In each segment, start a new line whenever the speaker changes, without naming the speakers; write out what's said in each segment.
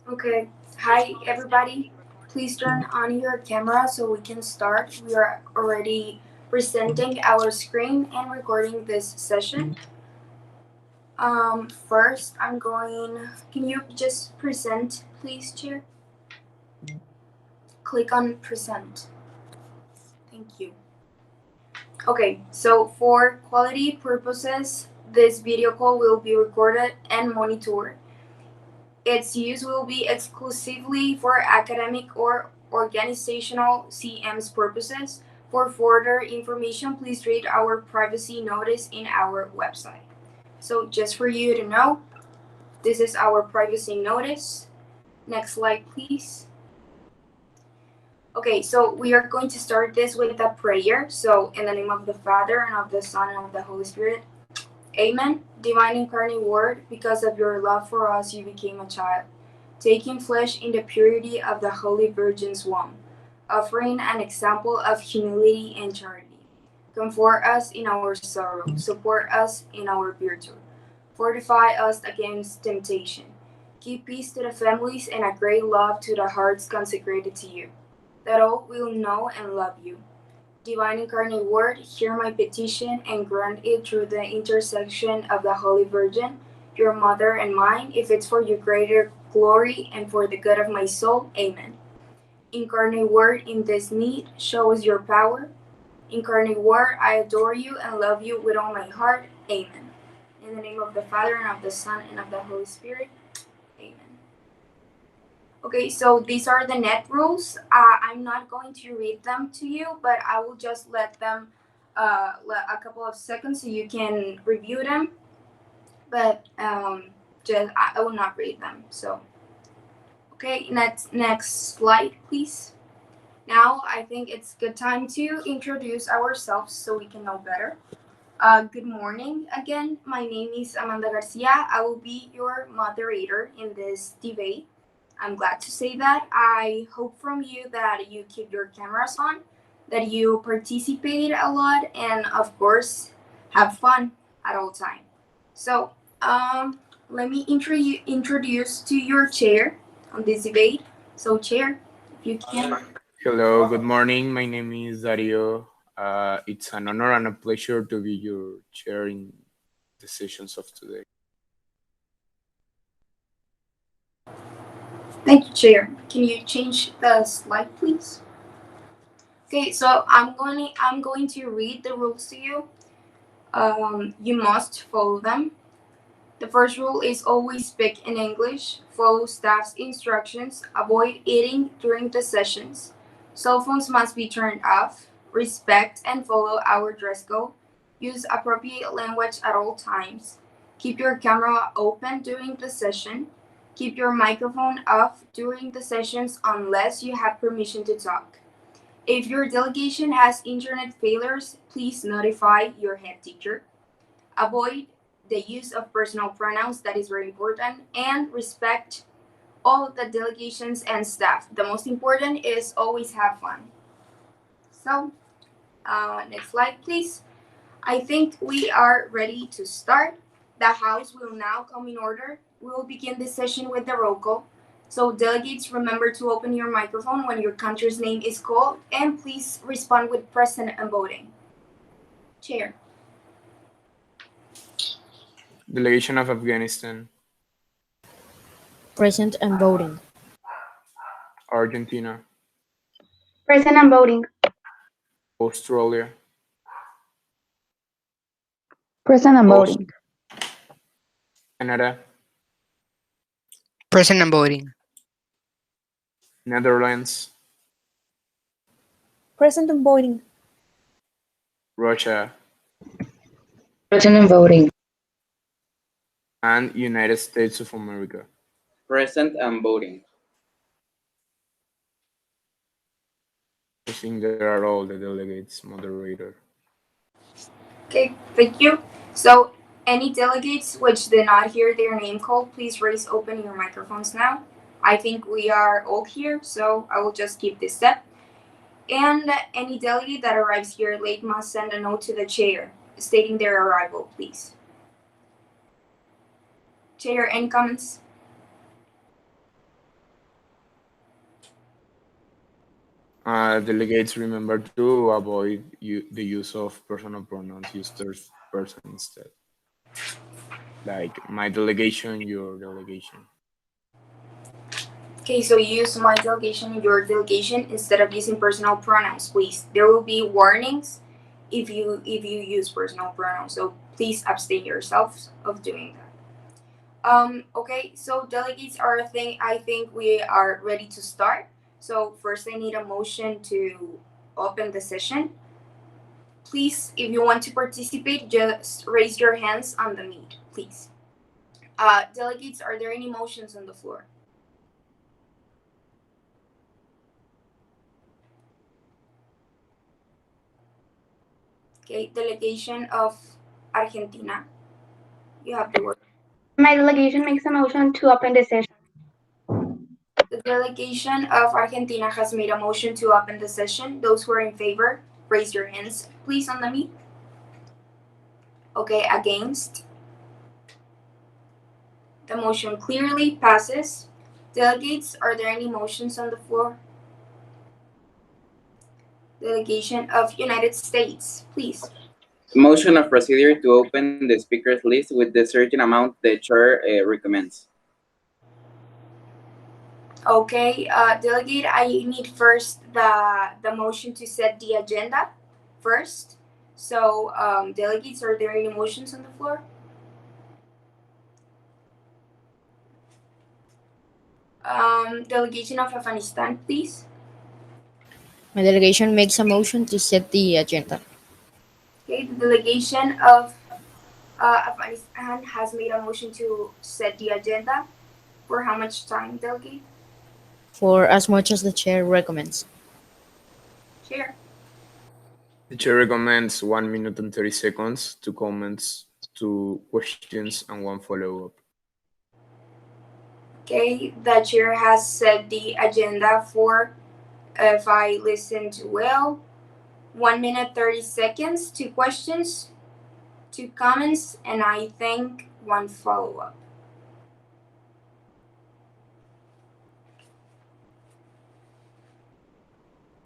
Okay. Hi, everybody. Please turn on your camera so we can start. We are already presenting our screen and recording this session. First, I'm going. Can you just present, please, Chair? Click on present. Thank you. Okay, so for quality purposes, this video call will be recorded and monitored. Its use will be exclusively for academic or organizational CMS purposes. For further information, please read our privacy notice in our website. So, just for you to know, this is our privacy notice. Next slide, please. Okay, so we are going to start this with a prayer. So, in the name of the Father, and of the Son, and of the Holy Spirit. Amen. Divine incarnate Word, because of your love for us, you became a child, taking flesh in the purity of the Holy Virgin's womb, offering an example of humility and charity. Comfort us in our sorrow, support us in our virtue, fortify us against temptation. Give peace to the families and a great love to the hearts consecrated to you, that all will know and love you. Divine Incarnate Word, hear my petition and grant it through the intercession of the Holy Virgin, your mother and mine, if it's for your greater glory and for the good of my soul. Amen. Incarnate Word, in this need, show us your power. Incarnate Word, I adore you and love you with all my heart. Amen. In the name of the Father, and of the Son, and of the Holy Spirit. Amen. Okay, so these are the net rules. I'm not going to read them to you, but I will just let them a couple of seconds so you can review them. But just I will not read them. So okay, next slide, please. Now I think it's good time to introduce ourselves so we can know better. Good morning again. My name is Amanda Garcia. I will be your moderator in this debate. I'm glad to say that. I hope from you that you keep your cameras on, that you participate a lot, and of course, have fun at all time. So, let me introduce to your chair on this debate. So, chair, if you can.
Hello, good morning. My name is Dario. It's an honor and a pleasure to be your chair in the sessions of today.
Thank you, chair. Can you change the slide, please? Okay, so I'm going to read the rules to you. You must follow them. The first rule is always speak in English, follow staff's instructions, avoid eating during the sessions. Cell phones must be turned off, respect and follow our dress code, use appropriate language at all times, keep your camera open during the session, keep your microphone off during the sessions unless you have permission to talk. If your delegation has internet failures, please notify your head teacher. Avoid the use of personal pronouns, that is very important, and respect all the delegations and staff. The most important is always have fun. So, next slide, please. I think we are ready to start. The House will now come in order. We will begin this session with the roll call. So, delegates, remember to open your microphone when your country's name is called, and please respond with present and voting. Chair.
Delegation of Afghanistan,
Present and voting.
Argentina,
Present and voting.
Australia,
Present and
Aus-
voting.
Canada,
Present and voting.
Netherlands,
Present and voting.
Russia,
Present and voting.
and United States of America.
Present and voting.
I think there are all the delegates, moderator.
Okay, thank you. So, any delegates which did not hear their name called, please raise open your microphones now. I think we are all here, so I will just keep this step. And any delegate that arrives here late must send a note to the chair stating their arrival, please. Chair, any comments?
Delegates remember to avoid the use of personal pronouns. Use third person instead. Like my delegation, your delegation.
Okay, so use my delegation and your delegation instead of using personal pronouns, please. There will be warnings if you use personal pronouns, so please abstain yourselves of doing that. Okay, so delegates are a thing. I think we are ready to start. So first, I need a motion to open the session. Please, if you want to participate, just raise your hands on the meet, please. Delegates, are there any motions on the floor? Okay, delegation of Argentina. You have the word.
My delegation makes a motion to open the session.
The delegation of Argentina has made a motion to open the session. Those who are in favor, raise your hands, please, on the meet. Okay, against. The motion clearly passes. Delegates, are there any motions on the floor? Delegation of United States, please.
Motion of procedure to open the speakers list with the certain amount the chair recommends.
Okay, delegate, I need first the motion to set the agenda first. So, delegates, are there any motions on the floor? Delegation of Afghanistan, please.
My delegation makes a motion to set the agenda
Okay, the delegation of Afghanistan has made a motion to set the agenda. For how much time, delegate?
for as much as the chair recommends.
Chair.
The chair recommends 1 minute and 30 seconds, 2 comments, 2 questions, and 1 follow-up.
Okay, the chair has set the agenda for, if I listened well, 1 minute 30 seconds, 2 questions, 2 comments, and I think 1 follow-up.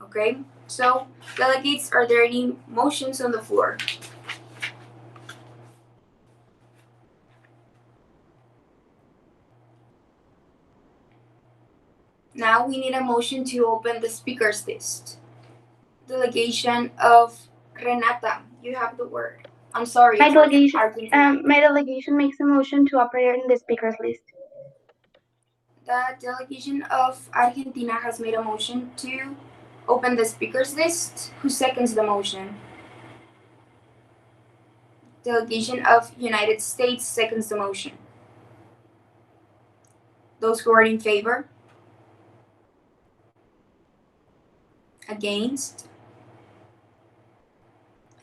Okay, so delegates, are there any motions on the floor? Now we need a motion to open the speakers list. Delegation of Renata, you have the word. I'm sorry,
My
for
delegation,
Argentina.
my delegation makes a motion to operate in the speakers list.
The delegation of Argentina has made a motion to open the speakers list. Who seconds the motion? Delegation of United States seconds the motion. Those who are in favor? Against?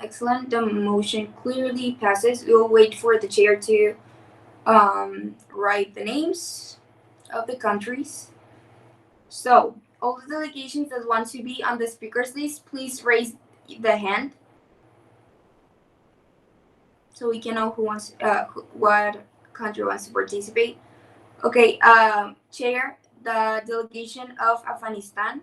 Excellent. The motion clearly passes. We'll wait for the chair to write the names of the countries. So, all the delegations that want to be on the speakers list, please raise the hand so we can know who wants, what country wants to participate. Okay, Chair, the delegation of Afghanistan.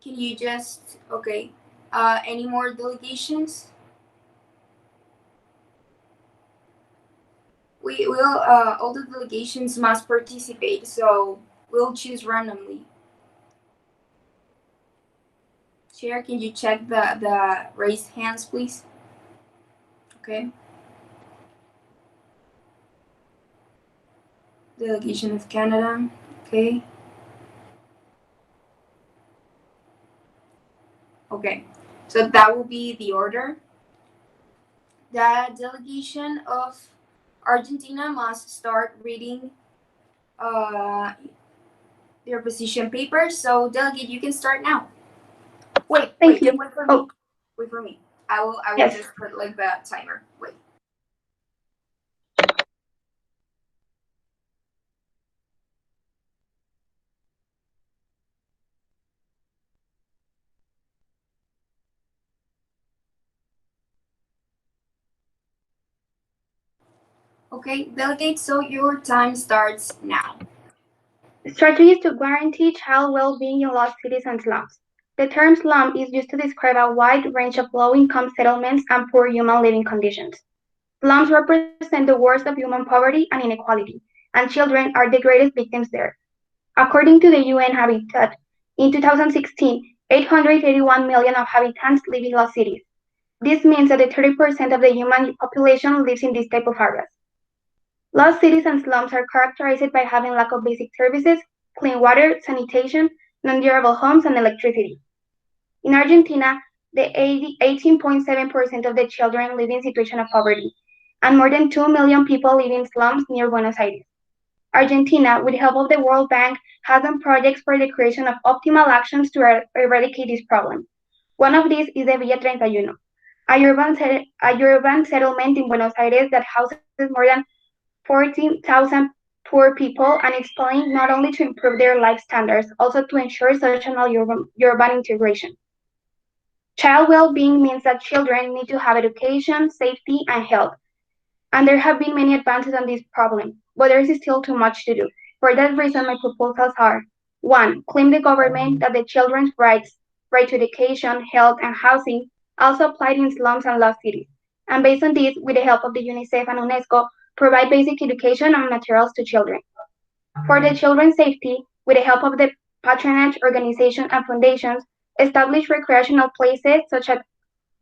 Can you just, okay, any more delegations? We will, all the delegations must participate, so we'll choose randomly. Chair, can you check the raised hands, please? Okay. Delegation of Canada, okay. Okay, so that will be the order. The delegation of Argentina must start reading their position papers. So, delegate, you can start now. Wait,
Thank
just
you.
wait for
Oh,
me. Wait for me. I will
yes.
just put like the timer. Wait. Okay, delegates, so your time starts now.
Strategies to guarantee child well-being in lost cities and slums. The term slum is used to describe a wide range of low-income settlements and poor human living conditions. Slums represent the worst of human poverty and inequality, and children are the greatest victims there. According to the UN Habitat, in 2016, 881 million of habitants live in lost cities. This means that the 30% of the human population lives in this type of areas. Lost cities and slums are characterized by having lack of basic services, clean water, sanitation, non-durable homes, and electricity. In Argentina, the 18.7% of the children live in situation of poverty, and more than 2 million people live in slums near Buenos Aires. Argentina, with the help of the World Bank, has done projects for the creation of optimal actions to eradicate this problem. One of these is the Villa 31, a urban settlement in Buenos Aires that houses more than 14,000 poor people, and it's planned not only to improve their life standards, also to ensure social and urban integration. Child well-being means that children need to have education, safety, and health, and there have been many advances on this problem, but there is still too much to do. For that reason, my proposals are: 1. Claim the government that the children's right to education, health, and housing also applied in slums and lost cities. And based on this, with the help of the Unicef and UNESCO, provide basic education and materials to children. For the children's safety, with the help of the patronage organizations and foundations, establish recreational places such as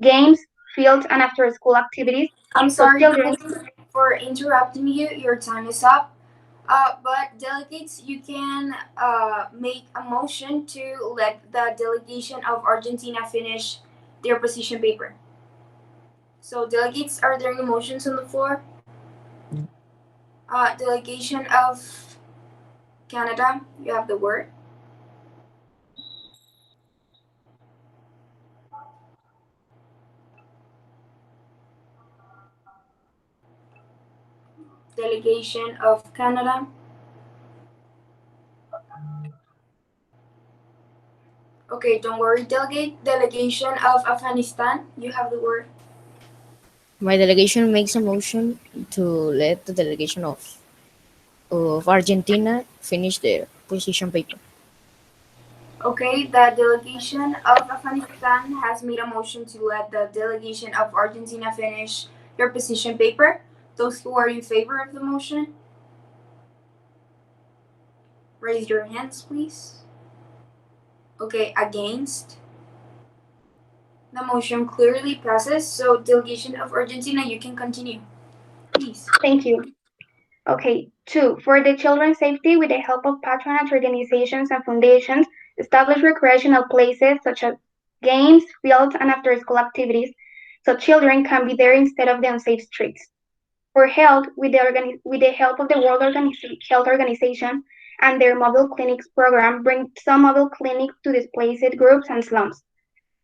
games, fields, and after-school activities.
I'm
So
sorry
children,
for interrupting you. Your time is up. But delegates, you can make a motion to let the delegation of Argentina finish their position paper. So delegates, are there any motions on the floor? Delegation of Canada, you have the word. Delegation of Canada. Okay, don't worry, delegate. Delegation of Afghanistan, you have the word.
My delegation makes a motion to let the delegation of Argentina finish their position paper.
Okay, the delegation of Afghanistan has made a motion to let the delegation of Argentina finish your position paper. Those who are in favor of the motion, raise your hands, please. Okay, against. The motion clearly passes, so delegation of Argentina, you can continue. Please.
thank you. Okay, 2. For the children's safety, with the help of patronage organizations and foundations, establish recreational places such as games, fields, and after-school activities, so children can be there instead of the unsafe streets. For health, with the help of the Health Organization and their mobile clinics program, bring some mobile clinics to displaced groups and slums.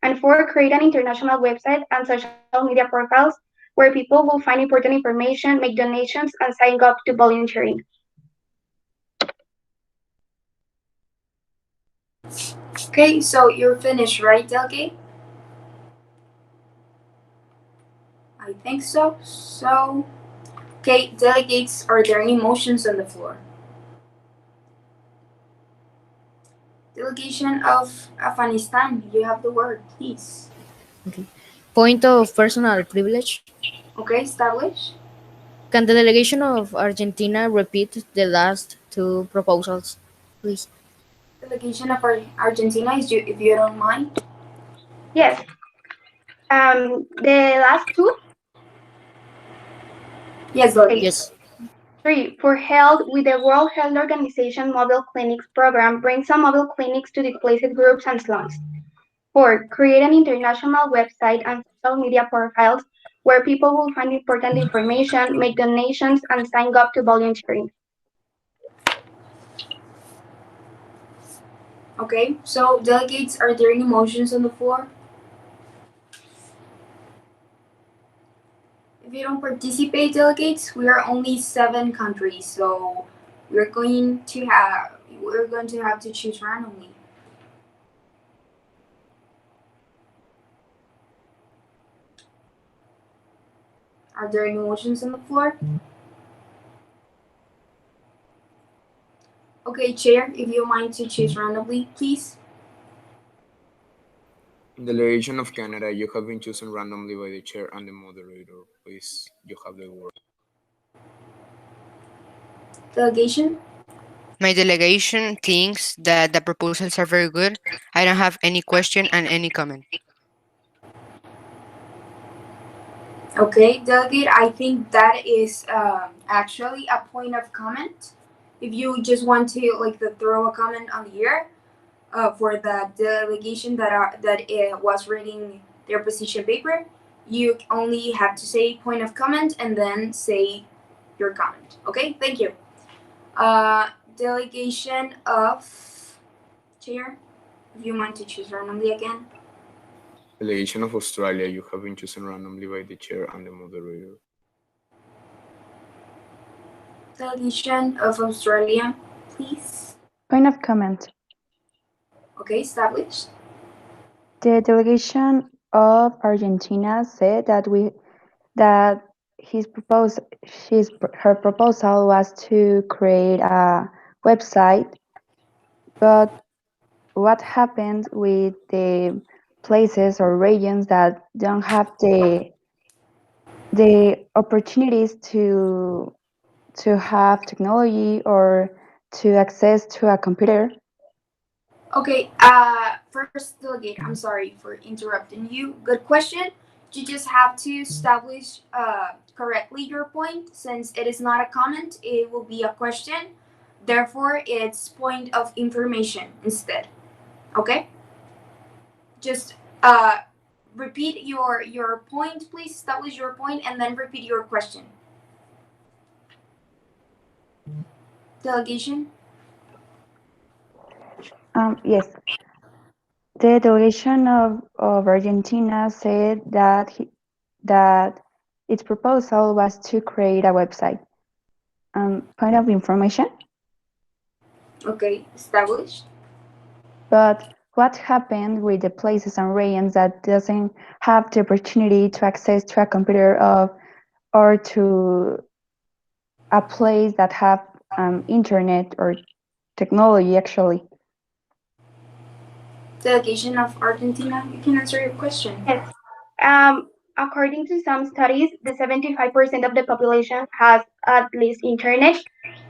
And 4. Create an international website and social media profiles where people will find important information, make donations, and sign up to volunteering.
Okay, so you're finished, right, delegate? I think so. Okay, delegates, are there any motions on the floor? Delegation of Afghanistan, you have the word, please.
Okay. Point of personal privilege.
Okay, establish.
Can the delegation of Argentina repeat the last two proposals, please?
Delegation of Argentina, if you don't mind.
Yes. The last two.
Yes,
Okay.
delegate.
Yes.
3. For health, with the World Health Organization Mobile Clinics program, bring some mobile clinics to displaced groups and slums. 4. Create an international website and social media profiles where people will find important information, make donations, and sign up to volunteering.
Okay, so delegates, are there any motions on the floor? If you don't participate, delegates, we are only 7 countries, so we're going to have to choose randomly. Are there any motions on the floor? Okay, Chair, if you mind to choose randomly, please.
In the delegation of Canada, you have been chosen randomly by the chair and the moderator. Please, you have the word.
Delegation?
My delegation thinks that the proposals are very good. I don't have any question and any comment.
Okay, Delegate, I think that is actually a point of comment. If you just want to like throw a comment on the air for the delegation that was reading their position paper, you only have to say point of comment and then say your comment. Okay, thank you. Delegation of chair, if you mind to choose randomly again.
Delegation of Australia, you have been chosen randomly by the chair and the moderator.
Delegation of Australia, please.
Point of comment.
Okay, established.
The delegation of Argentina said that her proposal was to create a website, but what happened with the places or regions that don't have the opportunities to have technology or to access to a computer?
Okay, first delegate, I'm sorry for interrupting you. Good question. You just have to establish correctly your point. Since it is not a comment, it will be a question. Therefore, it's point of information instead. Okay? Just repeat your point, please. Establish your point and then repeat your question. Delegation?
Yes. The delegation of Argentina said that its proposal was to create a website. Point of information.
Okay, established.
But what happened with the places and regions that doesn't have the opportunity to access to a computer or to a place that have internet or technology actually?
Delegation of Argentina, you can answer your question.
Yes. According to some studies, the 75% of the population has at least internet,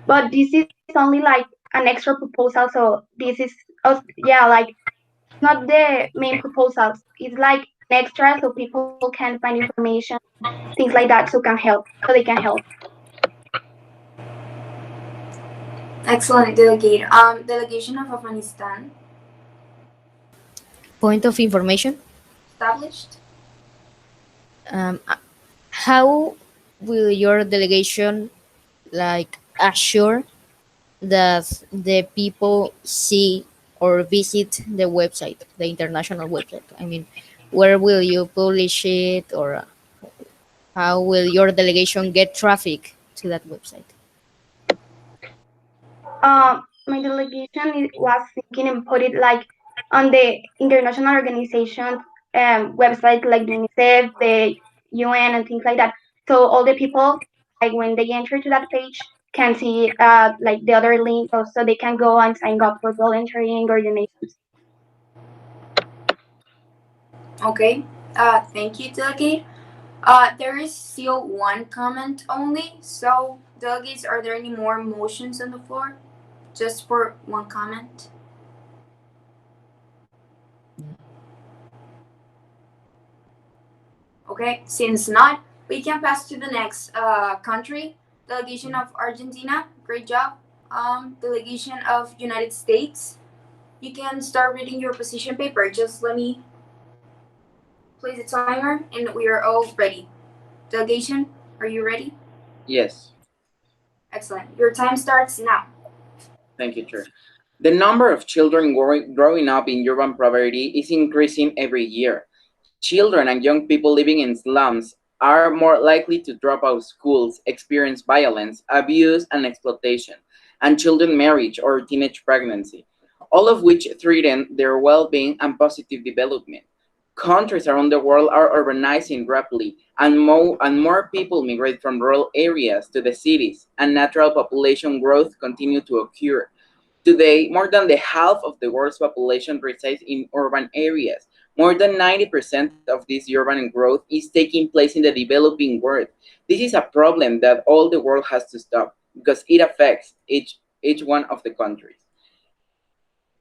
but this is only like an extra proposal. So this is, like not the main proposals. It's like an extra so people can find information, things like that, so they can help.
Excellent, delegate. Delegation of Afghanistan
Point of information.
established.
Um, how will your delegation like assure that the people see or visit the website, the international website? I mean, where will you publish it, or how will your delegation get traffic to that website?
My delegation was thinking and put it like on the international organizations website like the Unicef, the UN, and things like that. So all the people, like when they enter to that page, can see like the other link, so they can go and sign up for volunteering or donations.
Okay. Thank you, delegate. There is still one comment only. So, delegates, are there any more motions on the floor? Just for one comment. Okay. Since not, we can pass to the next country. Delegation of Argentina. Great job. Delegation of United States. You can start reading your position paper. Just let me place the timer, and we are all ready. Delegation, are you ready?
Yes.
Excellent. Your time starts now.
Thank you, Chair. The number of children growing up in urban poverty is increasing every year. Children and young people living in slums are more likely to drop out of schools, experience violence, abuse, and exploitation, and children marriage or teenage pregnancy, all of which threaten their well-being and positive development. Countries around the world are urbanizing rapidly, and more people migrate from rural areas to the cities, and natural population growth continue to occur. Today, more than the half of the world's population resides in urban areas. More than 90% of this urban growth is taking place in the developing world. This is a problem that all the world has to stop because it affects each one of the countries.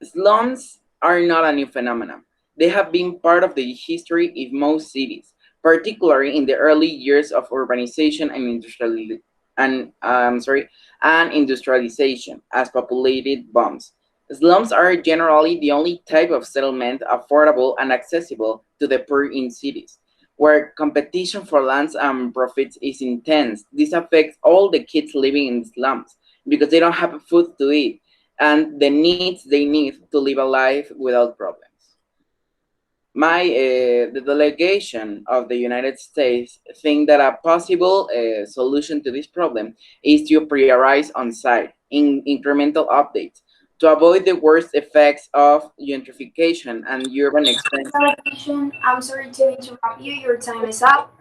Slums are not a new phenomenon. They have been part of the history of most cities, particularly in the early years of urbanization and industrialization as populated bombs. Slums are generally the only type of settlement affordable and accessible to the poor in cities, where competition for lands and profits is intense. This affects all the kids living in slums because they don't have food to eat and the needs they need to live a life without problems. The delegation of the United States think that a possible solution to this problem is to prioritize on-site in incremental updates to avoid the worst effects of gentrification and urban expansion.
Delegation, I'm sorry to interrupt you. Your time is up.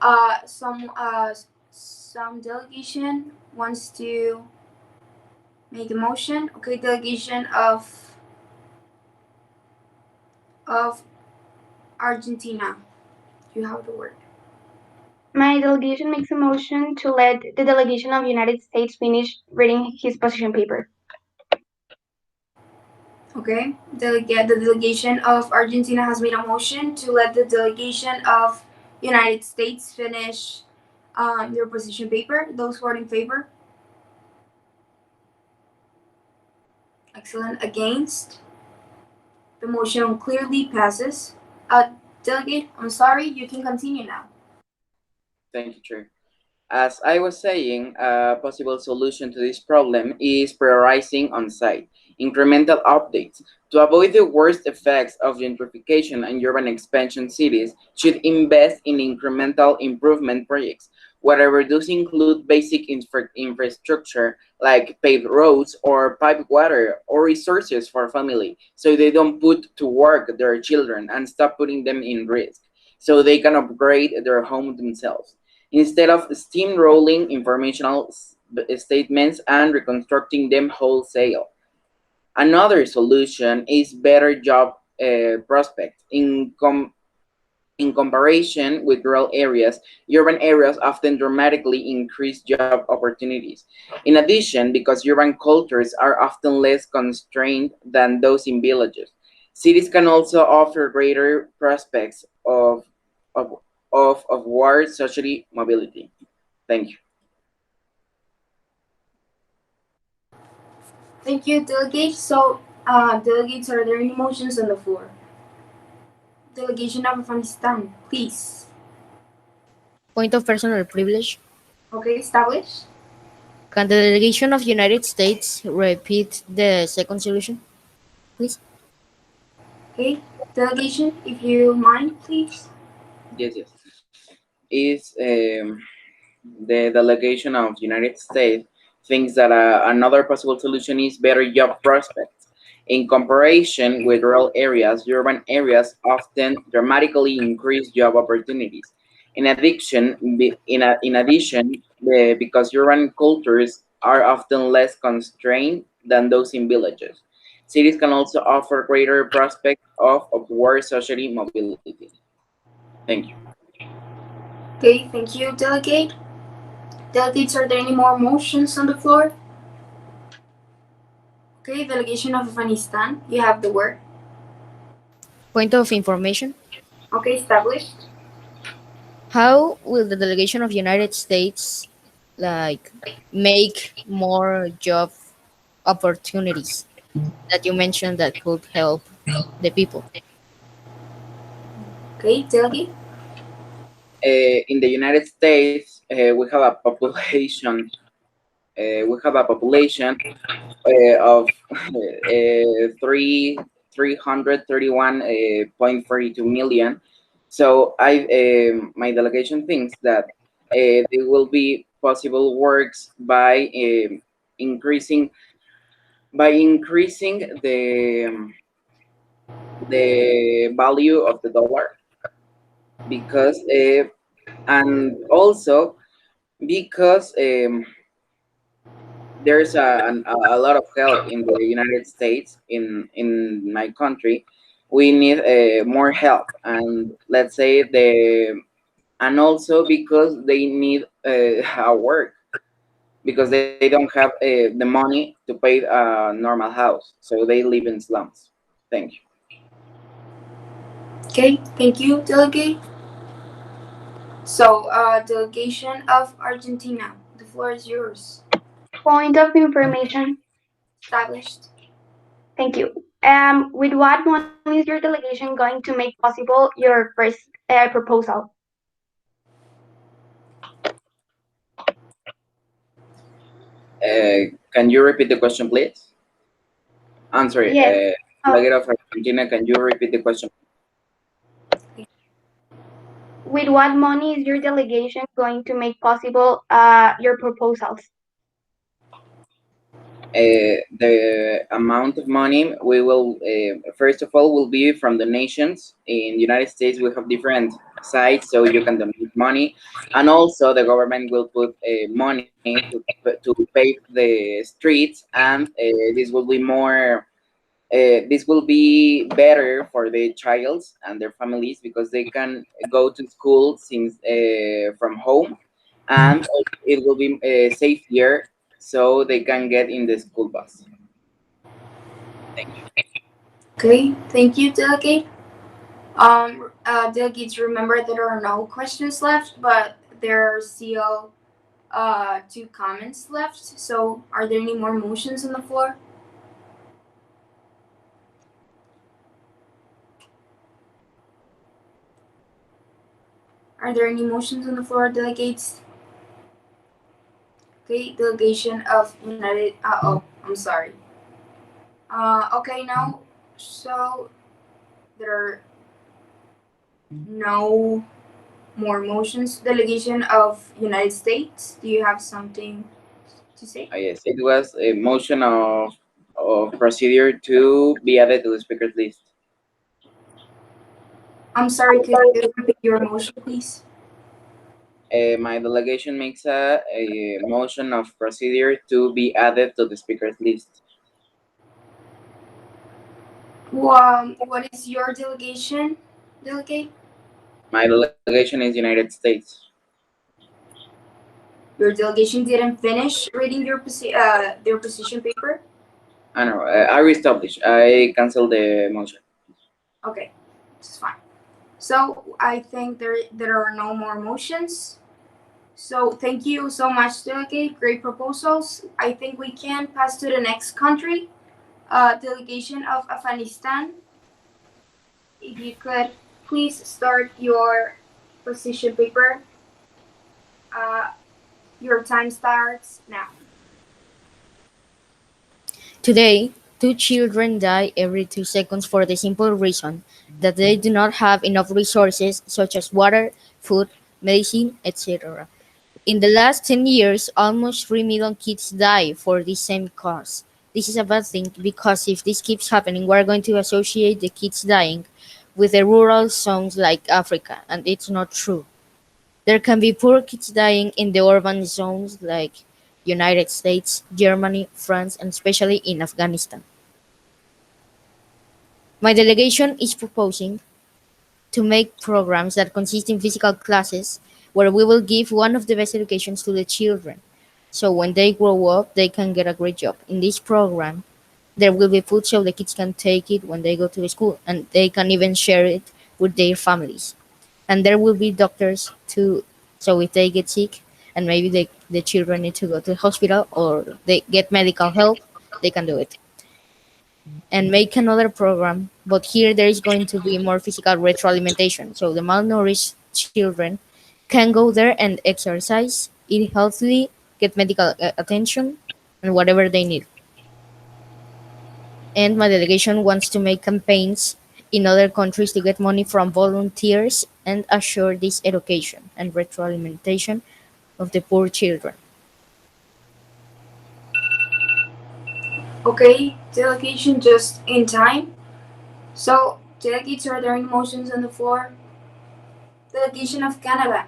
Uh, some uh, some delegation wants to make a motion. Okay, delegation of Argentina. You have the word.
My delegation makes a motion to let the delegation of the United States finish reading his position paper.
Okay, the delegation of Argentina has made a motion to let the delegation of United States finish your position paper. Those who are in favor? Excellent. Against? The motion clearly passes. Delegate, I'm sorry, you can continue now.
Thank you, Chair. As I was saying, a possible solution to this problem is prioritizing on-site, incremental updates. To avoid the worst effects of gentrification and urban expansion, cities should invest in incremental improvement projects, whatever those include basic infrastructure like paved roads or piped water or resources for family, so they don't put to work their children and stop putting them in risk, so they can upgrade their home themselves instead of steamrolling informational statements and reconstructing them wholesale. Another solution is better job prospects. In comparison with rural areas, urban areas often dramatically increase job opportunities. In addition, because urban cultures are often less constrained than those in villages, cities can also offer greater prospects of, of wide socially mobility. Thank you.
Thank you, delegate. So, delegates, are there any motions on the floor? Delegation of Afghanistan, please.
Point of personal privilege.
Okay, established.
Can the delegation of United States repeat the second solution, please?
Okay, delegation, if you mind, please.
Yes, yes. Is the delegation of United States thinks that another possible solution is better job prospects. In comparison with rural areas, urban areas often dramatically increase job opportunities. In addition, because urban cultures are often less constrained than those in villages, cities can also offer greater prospects of upward social mobility. Thank you.
Okay, thank you, delegate. Delegates, are there any more motions on the floor? Okay, delegation of Afghanistan, you have the word.
Point of information.
Okay, established.
How will the delegation of United States like make more job opportunities that you mentioned that could help the people?
Okay, delegate.
In the United States, we have a population of three hundred 331.42 million. So my delegation thinks that there will be possible works by increasing increasing the value of the dollar because and also because there's a lot of help in the United States. In my country, we need more help, and let's say and also because they need a work, because they don't have the money to pay a normal house, so they live in slums. Thank you.
Okay, thank you, delegate. So, delegation of Argentina, the floor is yours.
Point of information.
Established.
Thank you. With what money is your delegation going to make possible your first proposal?
Can you repeat the question, please? I'm sorry.
Yes. Uh,
Delegate of Argentina, can you repeat the question?
with what money is your delegation going to make possible your proposals?
The amount of money we will first of all will be from donations. In the United States we have different sites, so you can donate money, and also the government will put money to pave the streets, and this will be better for the childs and their families, because they can go to school since from home, and it will be safer, so they can get in the school bus. Thank you.
Okay, thank you, delegate. Delegates, remember there are no questions left, but there are still two comments left. So, are there any more motions on the floor? Are there any motions on the floor, delegates? Okay, delegation of United. Oh, I'm sorry. Okay, now, so there are no more motions. Delegation of United States. Do you have something to say?
Yes, it was a motion of procedure to be added to the speakers list.
I'm sorry, could you repeat your motion, please?
My delegation makes a motion of procedure to be added to the speakers list.
What is your delegation, delegate?
My delegation is United States.
Your delegation didn't finish reading their position paper?
I know. I reestablished. I canceled the motion.
Okay, it's fine. So I think there are no more motions. So thank you so much, delegate. Great proposals. I think we can pass to the next country. Delegation of Afghanistan. If you could please start your position paper. Uh, your time starts now.
Today, two children die every 2 seconds for the simple reason that they do not have enough resources such as water, food, medicine, etc. In the last 10 years, almost 3 million kids die for the same cause. This is a bad thing because if this keeps happening, we're going to associate the kids dying with the rural zones like Africa, and it's not true. There can be poor kids dying in the urban zones like United States, Germany, France, and especially in Afghanistan. My delegation is proposing to make programs that consist in physical classes where we will give one of the best educations to the children. So when they grow up, they can get a great job. In this program, there will be food so the kids can take it when they go to school and they can even share it with their families. And there will be doctors too. So if they get sick and maybe the children need to go to the hospital or they get medical help, they can do it. And make another program, but here there is going to be more physical retroalimentation. So the malnourished children can go there and exercise, eat healthily, get medical attention, and whatever they need. And my delegation wants to make campaigns in other countries to get money from volunteers and assure this education and retroalimentation of the poor children.
Okay, delegation just in time. So, delegates, are there any motions on the floor? Delegation of Canada.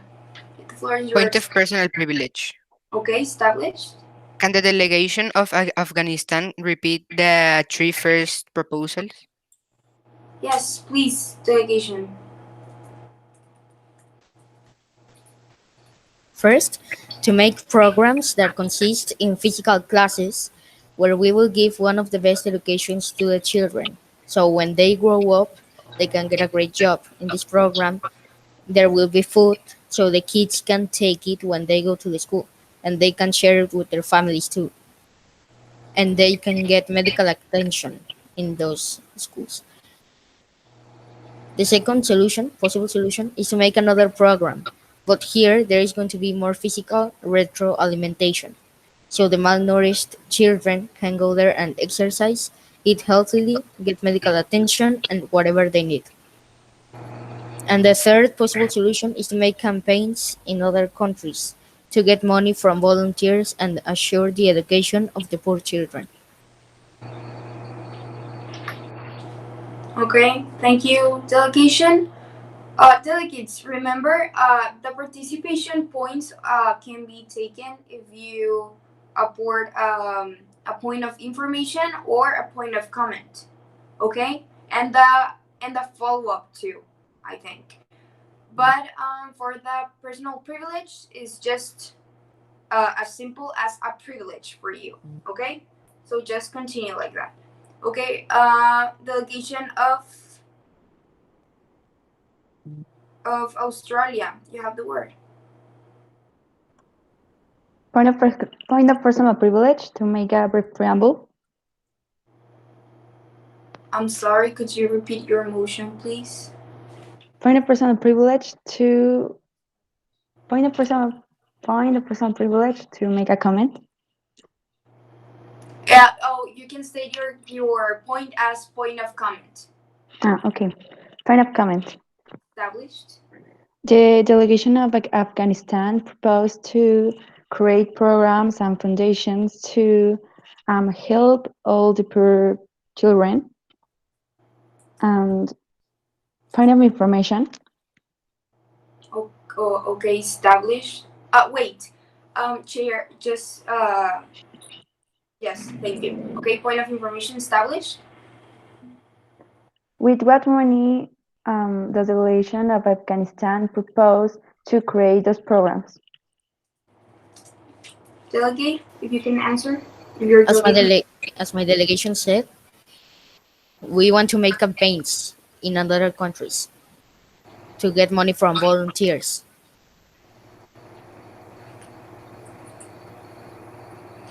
The floor is
Point
yours.
of personal privilege.
Okay, established.
Can the delegation of Afghanistan repeat the three first proposals?
Yes, please, delegation.
First, to make programs that consist in physical classes where we will give one of the best educations to the children. So when they grow up, they can get a great job. In this program, there will be food so the kids can take it when they go to the school and they can share it with their families too. And they can get medical attention in those schools. The second solution, possible solution, is to make another program. But here there is going to be more physical retroalimentation. So the malnourished children can go there and exercise, eat healthily, get medical attention, and whatever they need. And the third possible solution is to make campaigns in other countries to get money from volunteers and assure the education of the poor children.
Okay, thank you, delegation. Delegates, remember, the participation points can be taken if you upload a point of information or a point of comment. Okay, and the follow up too, I think. But for the personal privilege, is just as simple as a privilege for you. Okay, so just continue like that. Okay, delegation of Australia, you have the word.
Point of personal privilege to make a brief preamble.
I'm sorry, could you repeat your motion, please?
Point of personal privilege to point of personal point of personal privilege to make a comment.
Yeah. Oh, you can state your point as point of comment.
Okay. Point of comment.
Established.
The delegation of Afghanistan proposed to create programs and foundations to help all the poor children. And point of information.
Okay, established. Wait. Chair, just yes, thank you. Okay, point of information established.
With what money does the delegation of Afghanistan propose to create those programs?
Delegate, if you can answer. If you're
As my,
delegating.
as my delegation said, we want to make campaigns in other countries to get money from volunteers.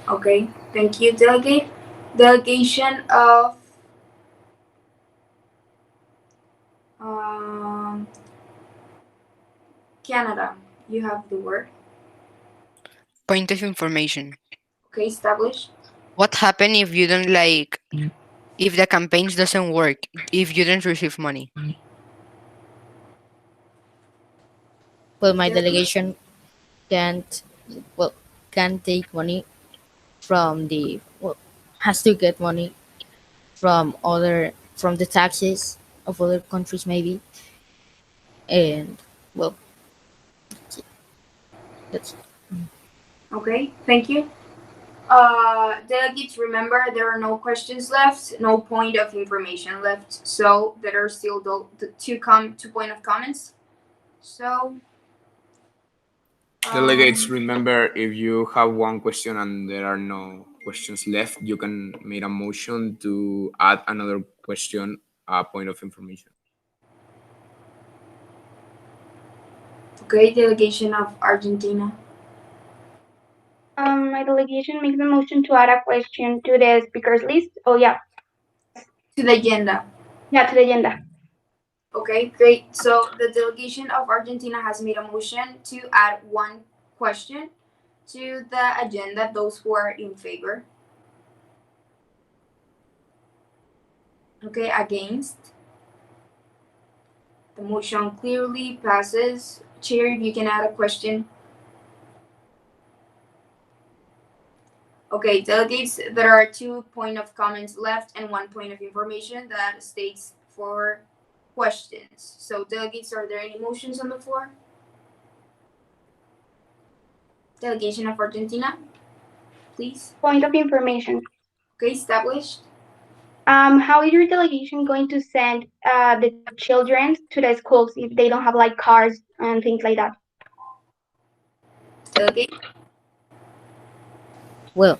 Okay, thank you, delegate. Delegation of um, Canada, you have the word.
Point of information.
Okay, established.
What happen if you don't like if the campaigns doesn't work, if you don't receive money?
Well, my
Delegate.
delegation can't, well, can't take money from the, well, has to get money from the taxes of other countries maybe, and well, that's
Okay, thank you. Delegates, remember there are no questions left, no point of information left. So there are still the two point of comments. So
Delegates,
um,
remember if you have one question and there are no questions left, you can make a motion to add another question, a point of information.
okay, delegation of Argentina.
My delegation makes the motion to add a question to the speakers list. Oh yeah,
To the agenda.
yeah, to the agenda.
Okay, great. So the delegation of Argentina has made a motion to add one question to the agenda. Those who are in favor. Okay, against. The motion clearly passes. Chair, if you can add a question. Okay, delegates, there are two point of comments left and one point of information that states for questions. So delegates, are there any motions on the floor? Delegation of Argentina? please.
Point of information.
Okay, established.
How is your delegation going to send the children to the schools if they don't have like cars and things like that?
Delegate.
Well,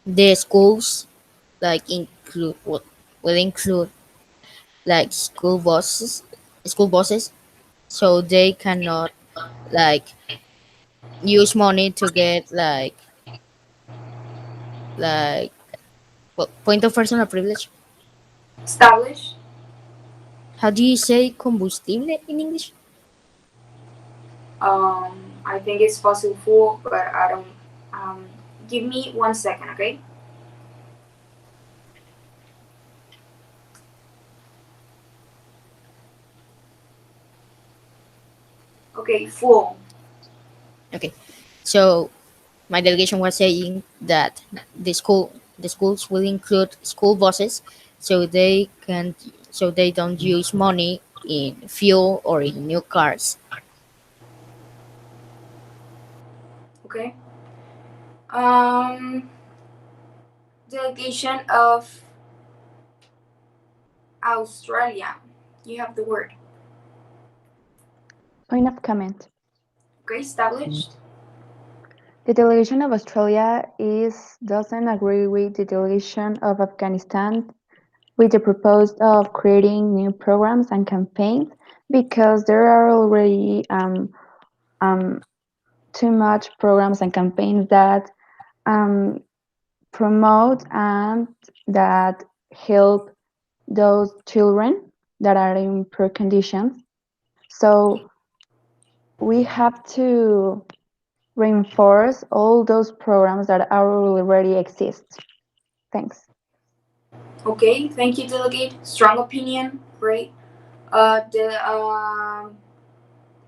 the schools like include what will include like school buses, so they cannot like use money to get like point of personal privilege.
Established.
How do you say combustible in English?
I think it's fossil fuel, but I don't. Um, Give me 1 second, okay? Okay, full.
Okay, so my delegation was saying that the schools will include school buses, so they don't use money in fuel or in new cars.
Okay. Um, Delegation of Australia. You have the word.
Point of comment.
Okay, established.
The delegation of Australia doesn't agree with the delegation of Afghanistan with the proposal of creating new programs and campaigns because there are already um, too much programs and campaigns that um, promote and that help those children that are in poor conditions. So we have to reinforce all those programs that are already exist. Thanks.
Okay, thank you, delegate. Strong opinion. Great. The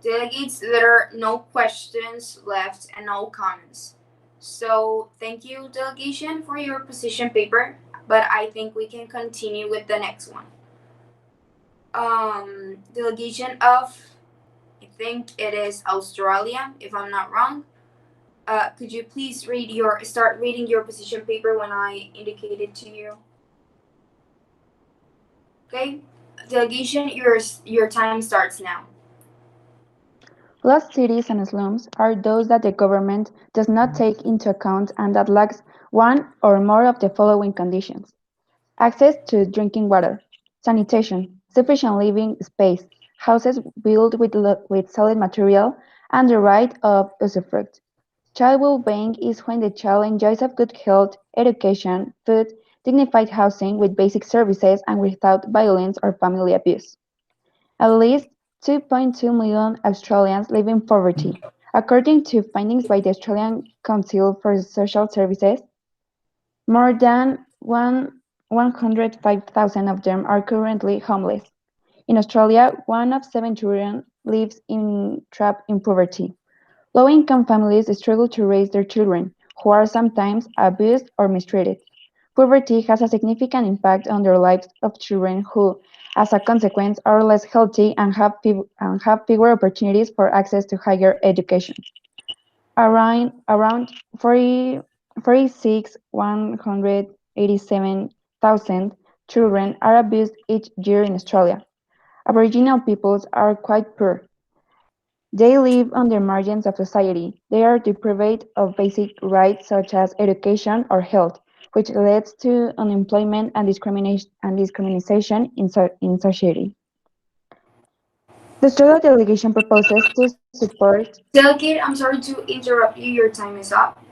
delegates, there are no questions left and no comments. So thank you, delegation, for your position paper. But I think we can continue with the next one. Delegation of, I think it is Australia, if I'm not wrong. Could you please start reading your position paper when I indicate it to you? Okay, delegation, your time starts now.
Lost cities and slums are those that the government does not take into account and that lacks one or more of the following conditions: access to drinking water, sanitation, sufficient living space, houses built with solid material, and the right of usufruct. Child well-being is when the child enjoys of good health, education, food, dignified housing with basic services and without violence or family abuse. At least 2.2 million Australians live in poverty, according to findings by the Australian Council for Social Services. More than 105,000 of them are currently homeless. In Australia, 1 of 7 children lives trapped in poverty. Low-income families struggle to raise their children, who are sometimes abused or mistreated. Poverty has a significant impact on the lives of children who, as a consequence, are less healthy and have fewer opportunities for access to higher education. Around 40, 46, 187,000 children are abused each year in Australia. Aboriginal peoples are quite poor. They live on the margins of society; they are deprived of basic rights such as education or health, which leads to unemployment and discrimination in society. The Australia delegation proposes to support.
Delegate, I'm sorry to interrupt you. Your time is up.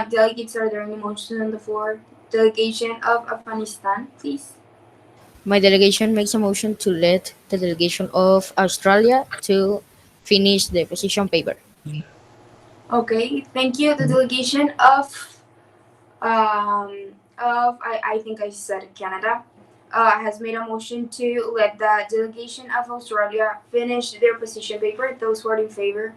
Delegates, are there any motions on the floor? Delegation of Afghanistan, please.
My delegation makes a motion to let the delegation of Australia to finish the position paper.
Okay, thank you. The delegation I think I said Canada has made a motion to let the delegation of Australia finish their position paper. Those who are in favor.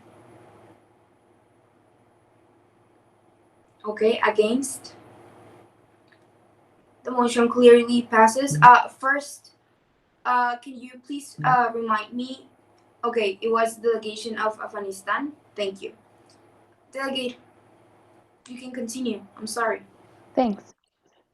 Okay, against. The motion clearly passes. First, can you please remind me? Okay, it was delegation of Afghanistan. Thank you. Delegate. You can continue. I'm sorry.
Thanks.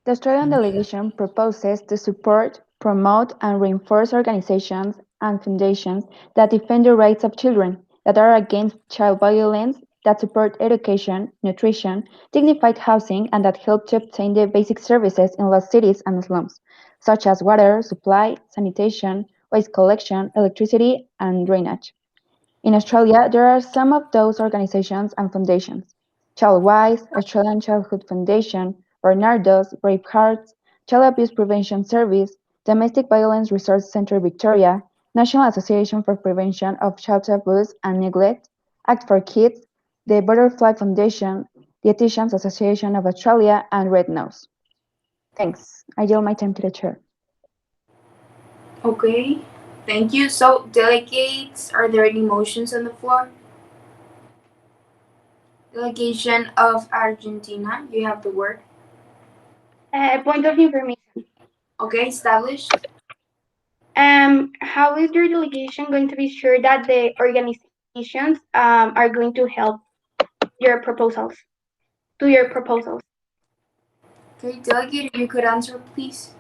The Australian delegation proposes to support, promote, and reinforce organizations and foundations that defend the rights of children, that are against child violence, that support education, nutrition, dignified housing, and that help to obtain the basic services in lost cities and slums, such as water, supply, sanitation, waste collection, electricity, and drainage. In Australia, there are some of those organizations and foundations: Childwise, Australian Childhood Foundation, Barnardos, Brave Hearts, Child Abuse Prevention Service, Domestic Violence Resource Centre Victoria, National Association for Prevention of Child Abuse and Neglect, Act for Kids, the Butterfly Foundation, Dietitians Association of Australia, and Red Nose. Thanks. I yield my time to the chair.
Okay. Thank you. So, delegates, are there any motions on the floor? Delegation of Argentina, you have the word.
Point of information.
Okay, established.
How is your delegation going to be sure that the organizations are going to help your proposals, to your proposals?
Okay, delegate, if you could answer, please.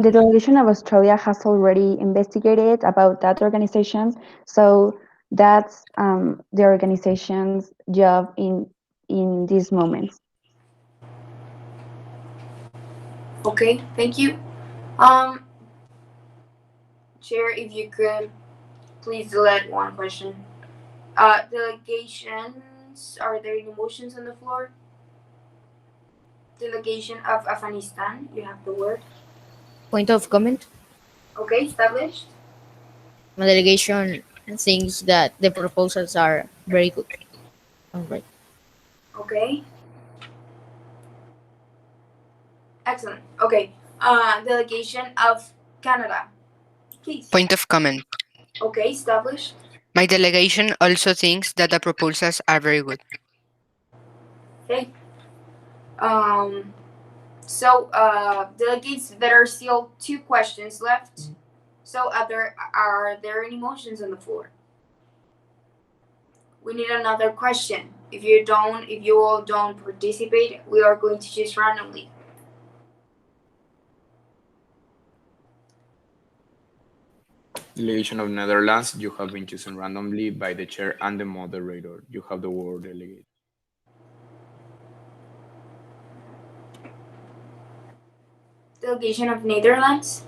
The delegation of Australia has already investigated about that organizations, so that's the organization's job in these moments.
Okay, thank you. Um, Chair, if you could please delete one question. Delegations, are there any motions on the floor? Delegation of Afghanistan, you have the word.
Point of comment.
Okay, established.
My delegation thinks that the proposals are very good. All right.
Okay, excellent. Okay, delegation of Canada, please.
Point of comment.
Okay, established.
My delegation also thinks that the proposals are very good.
Okay. Um, delegates, there are still two questions left. So, are there any motions on the floor? We need another question. If you all don't participate, we are going to choose randomly.
Delegation of Netherlands, you have been chosen randomly by the chair and the moderator. You have the word, delegate.
Delegation of Netherlands.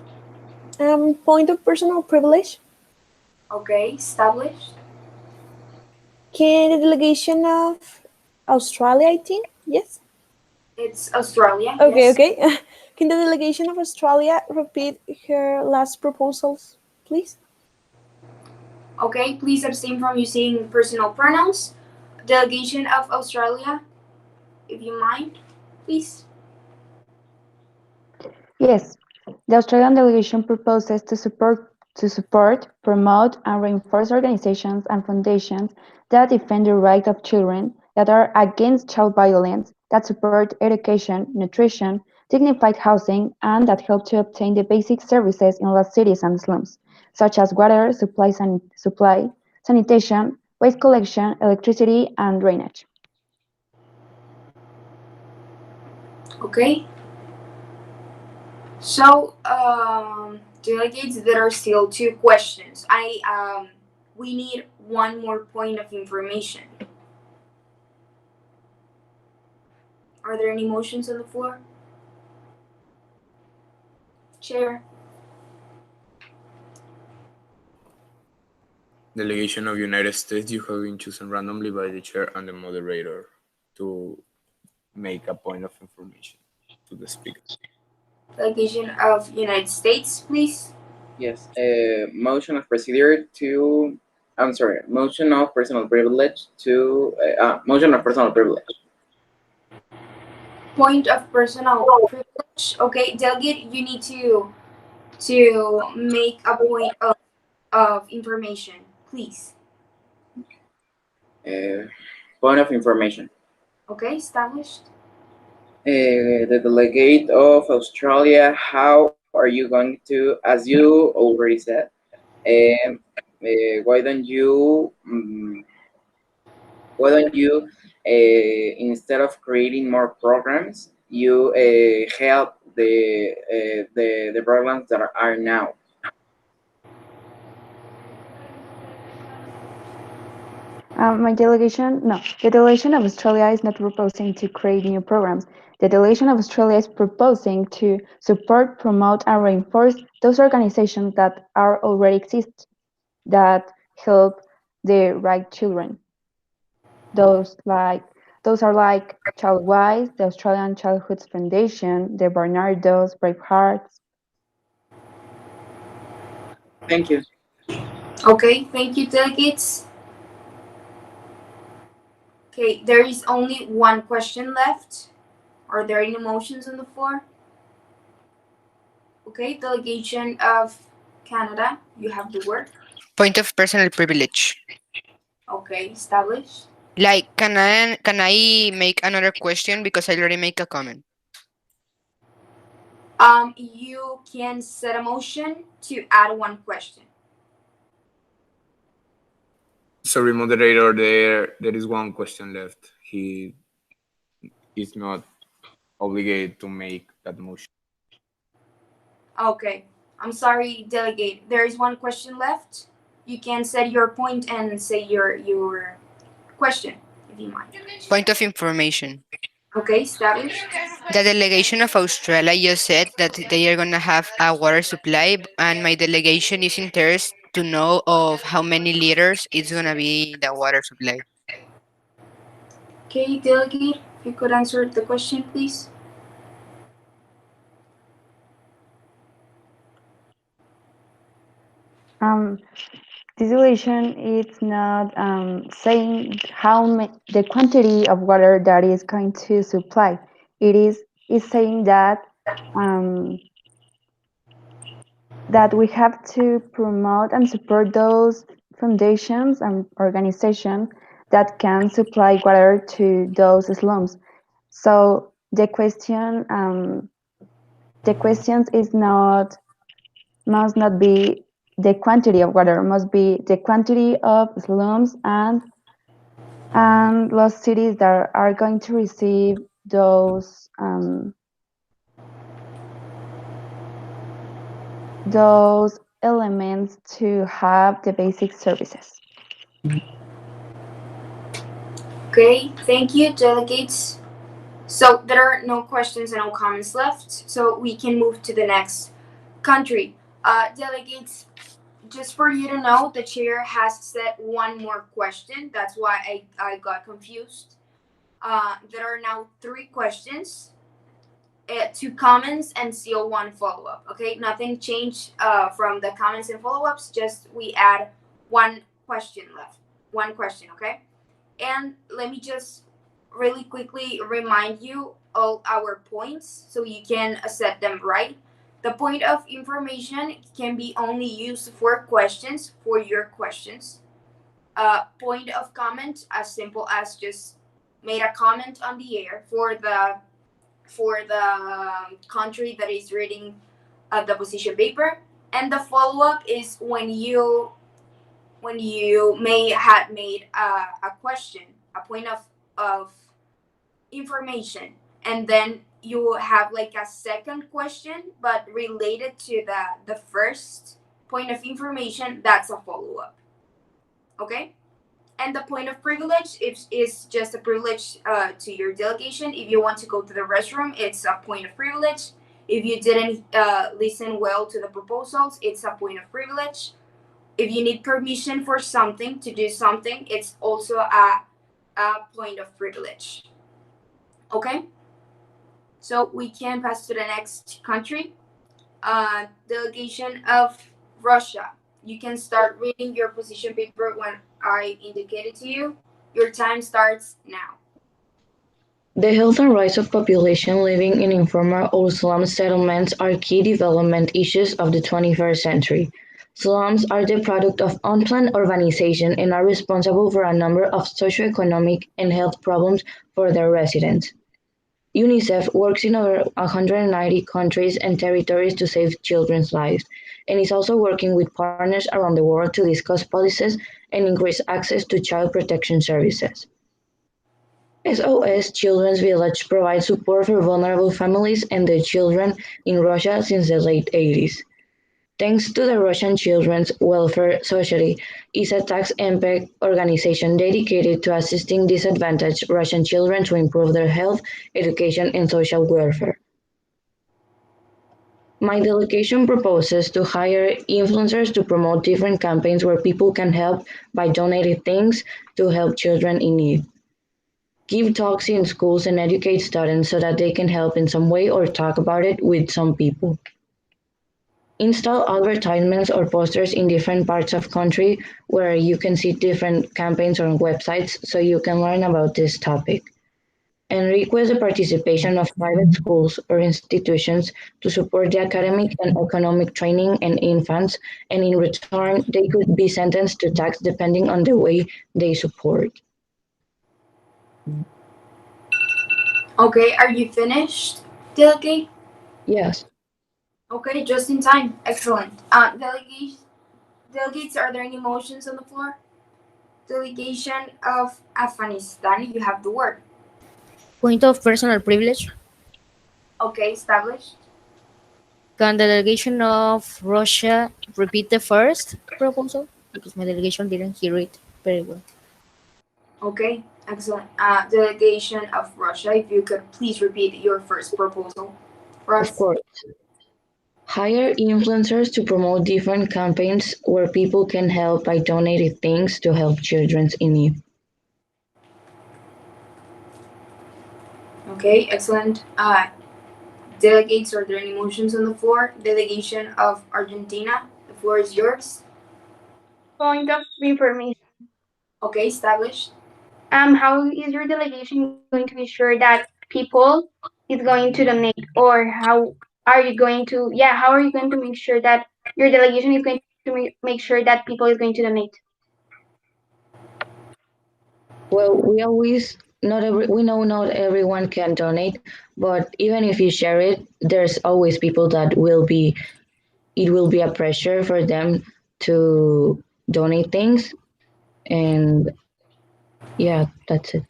Point of personal privilege.
Okay, established.
Can the delegation of Australia, I think? Yes.
It's Australia.
Okay,
Yes.
okay. Can the delegation of Australia repeat her last proposals, please?
Okay, please abstain from using personal pronouns. Delegation of Australia, if you mind, please.
Yes, the Australian delegation proposes to support, promote, and reinforce organizations and foundations that defend the rights of children, that are against child violence, that support education, nutrition, dignified housing, and that help to obtain the basic services in lost cities and slums, such as water, supply, sanitation, waste collection, electricity, and drainage.
Okay. So, delegates, there are still two questions. We need one more point of information. Are there any motions on the floor? Chair.
Delegation of United States, you have been chosen randomly by the chair and the moderator to make a point of information to the speaker.
Delegation of United States, please.
Yes. Motion of procedure to. I'm sorry. Motion of personal privilege to. Motion of personal privilege.
Point of personal privilege. Okay, delegate, you need to make a point of information, please.
Point of information.
Okay, established.
The delegate of Australia, how are you going to, as you already said, um, Why don't you instead of creating more programs, you help the programs that are now.
My delegation, no, the delegation of Australia is not proposing to create new programs. The delegation of Australia is proposing to support, promote, and reinforce those organizations that are already exist that help the right children. Those like those are like Childwise, the Australian Childhood Foundation, the Barnardos, Brave Hearts.
Thank you.
Okay, thank you, delegates. Okay, there is only one question left. Are there any motions on the floor? Okay, delegation of Canada, you have the word.
Point of personal privilege.
Okay, established.
Like, can I make another question because I already make a comment?
You can set a motion to add one question.
Sorry, moderator. There is one question left. He is not obligated to make that motion.
Okay, I'm sorry, delegate. There is one question left. You can set your point and say your question, if you mind.
Point of information.
Okay, established.
The delegation of Australia just said that they are gonna have a water supply, and my delegation is interested to know of how many liters it's gonna be the water supply.
Okay, delegate, if you could answer the question, please.
Um, this relation is not saying the quantity of water that is going to supply. It is saying that um, that we have to promote and support those foundations and organizations that can supply water to those slums. So the questions is not must not be the quantity of water, must be the quantity of slums and lost cities that are going to receive those elements to have the basic services.
Okay, thank you, delegates. So there are no questions and no comments left, so we can move to the next country. Delegates, just for you to know, the chair has set one more question. That's why I got confused. There are now three questions, two comments, and still one follow up. Okay, nothing changed from the comments and follow ups, just we add one question left. One question, okay? And let me just really quickly remind you all our points so you can set them right. The point of information can be only used for questions, for your questions. Point of comment, as simple as just made a comment on the air for the country that is reading the position paper. And the follow up is when you may have made a question, a point of information, and then you have like a second question but related to the first point of information, that's a follow-up. Okay, and the point of privilege is just a privilege to your delegation. If you want to go to the restroom, it's a point of privilege. If you didn't listen well to the proposals, it's a point of privilege. If you need permission for something to do something, it's also a point of privilege. Okay, so we can pass to the next country. Delegation of Russia. You can start reading your position paper when I indicate it to you. Your time starts now.
The health and rights of population living in informal or slum settlements are key development issues of the 21st century. Slums are the product of unplanned urbanization and are responsible for a number of socioeconomic and health problems for their residents. UNICEF works in over 190 countries and territories to save children's lives, and is also working with partners around the world to discuss policies and increase access to child protection services. SOS Children's Village provides support for vulnerable families and their children in Russia since the late 80s. Thanks to the Russian Children's Welfare Society, is a tax impact organization dedicated to assisting disadvantaged Russian children to improve their health, education, and social welfare. My delegation proposes to hire influencers to promote different campaigns where people can help by donating things to help children in need. Give talks in schools and educate students so that they can help in some way or talk about it with some people. Install advertisements or posters in different parts of country where you can see different campaigns on websites so you can learn about this topic. And request the participation of private schools or institutions to support the academic and economic training and infants, and in return, they could be sentenced to tax depending on the way they support.
Okay, are you finished, delegate?
Yes.
Okay, just in time. Excellent. Delegates, are there any motions on the floor? Delegation of Afghanistan, you have the word.
Point of personal privilege.
Okay, established.
Can the delegation of Russia repeat the first proposal? Because my delegation didn't hear it very well.
Okay, excellent. Delegation of Russia, if you could please repeat your first proposal for
Of
us.
course. Hire influencers to promote different campaigns where people can help by donating things to help children in need.
Okay, excellent. Delegates, are there any motions on the floor? Delegation of Argentina, the floor is yours.
Point of information.
Okay, established.
How is your delegation going to be sure that people is going to donate, or how are you going to? Yeah, how are you going to make sure that your delegation is going to make sure that people is going to donate?
Well, we always not every we know not everyone can donate, but even if you share it, there's always people that will be it will be a pressure for them to donate things, and yeah, that's it.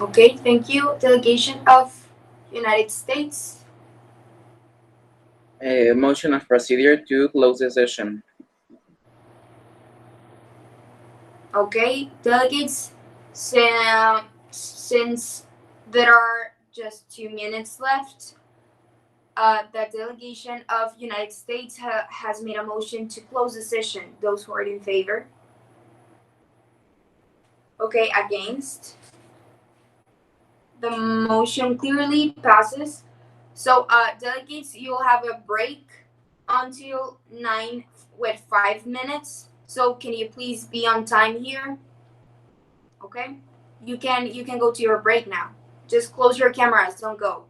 Okay, thank you. Delegation of United States.
A motion of procedure to close the session.
Okay, delegates, since there are just 2 minutes left, the delegation of United States has made a motion to close the session. Those who are in favor. Okay, against. The motion clearly passes. So, delegates, you'll have a break until 9 with 5 minutes. So, can you please be on time here? Okay, you can go to your break now. Just close your cameras. Don't go.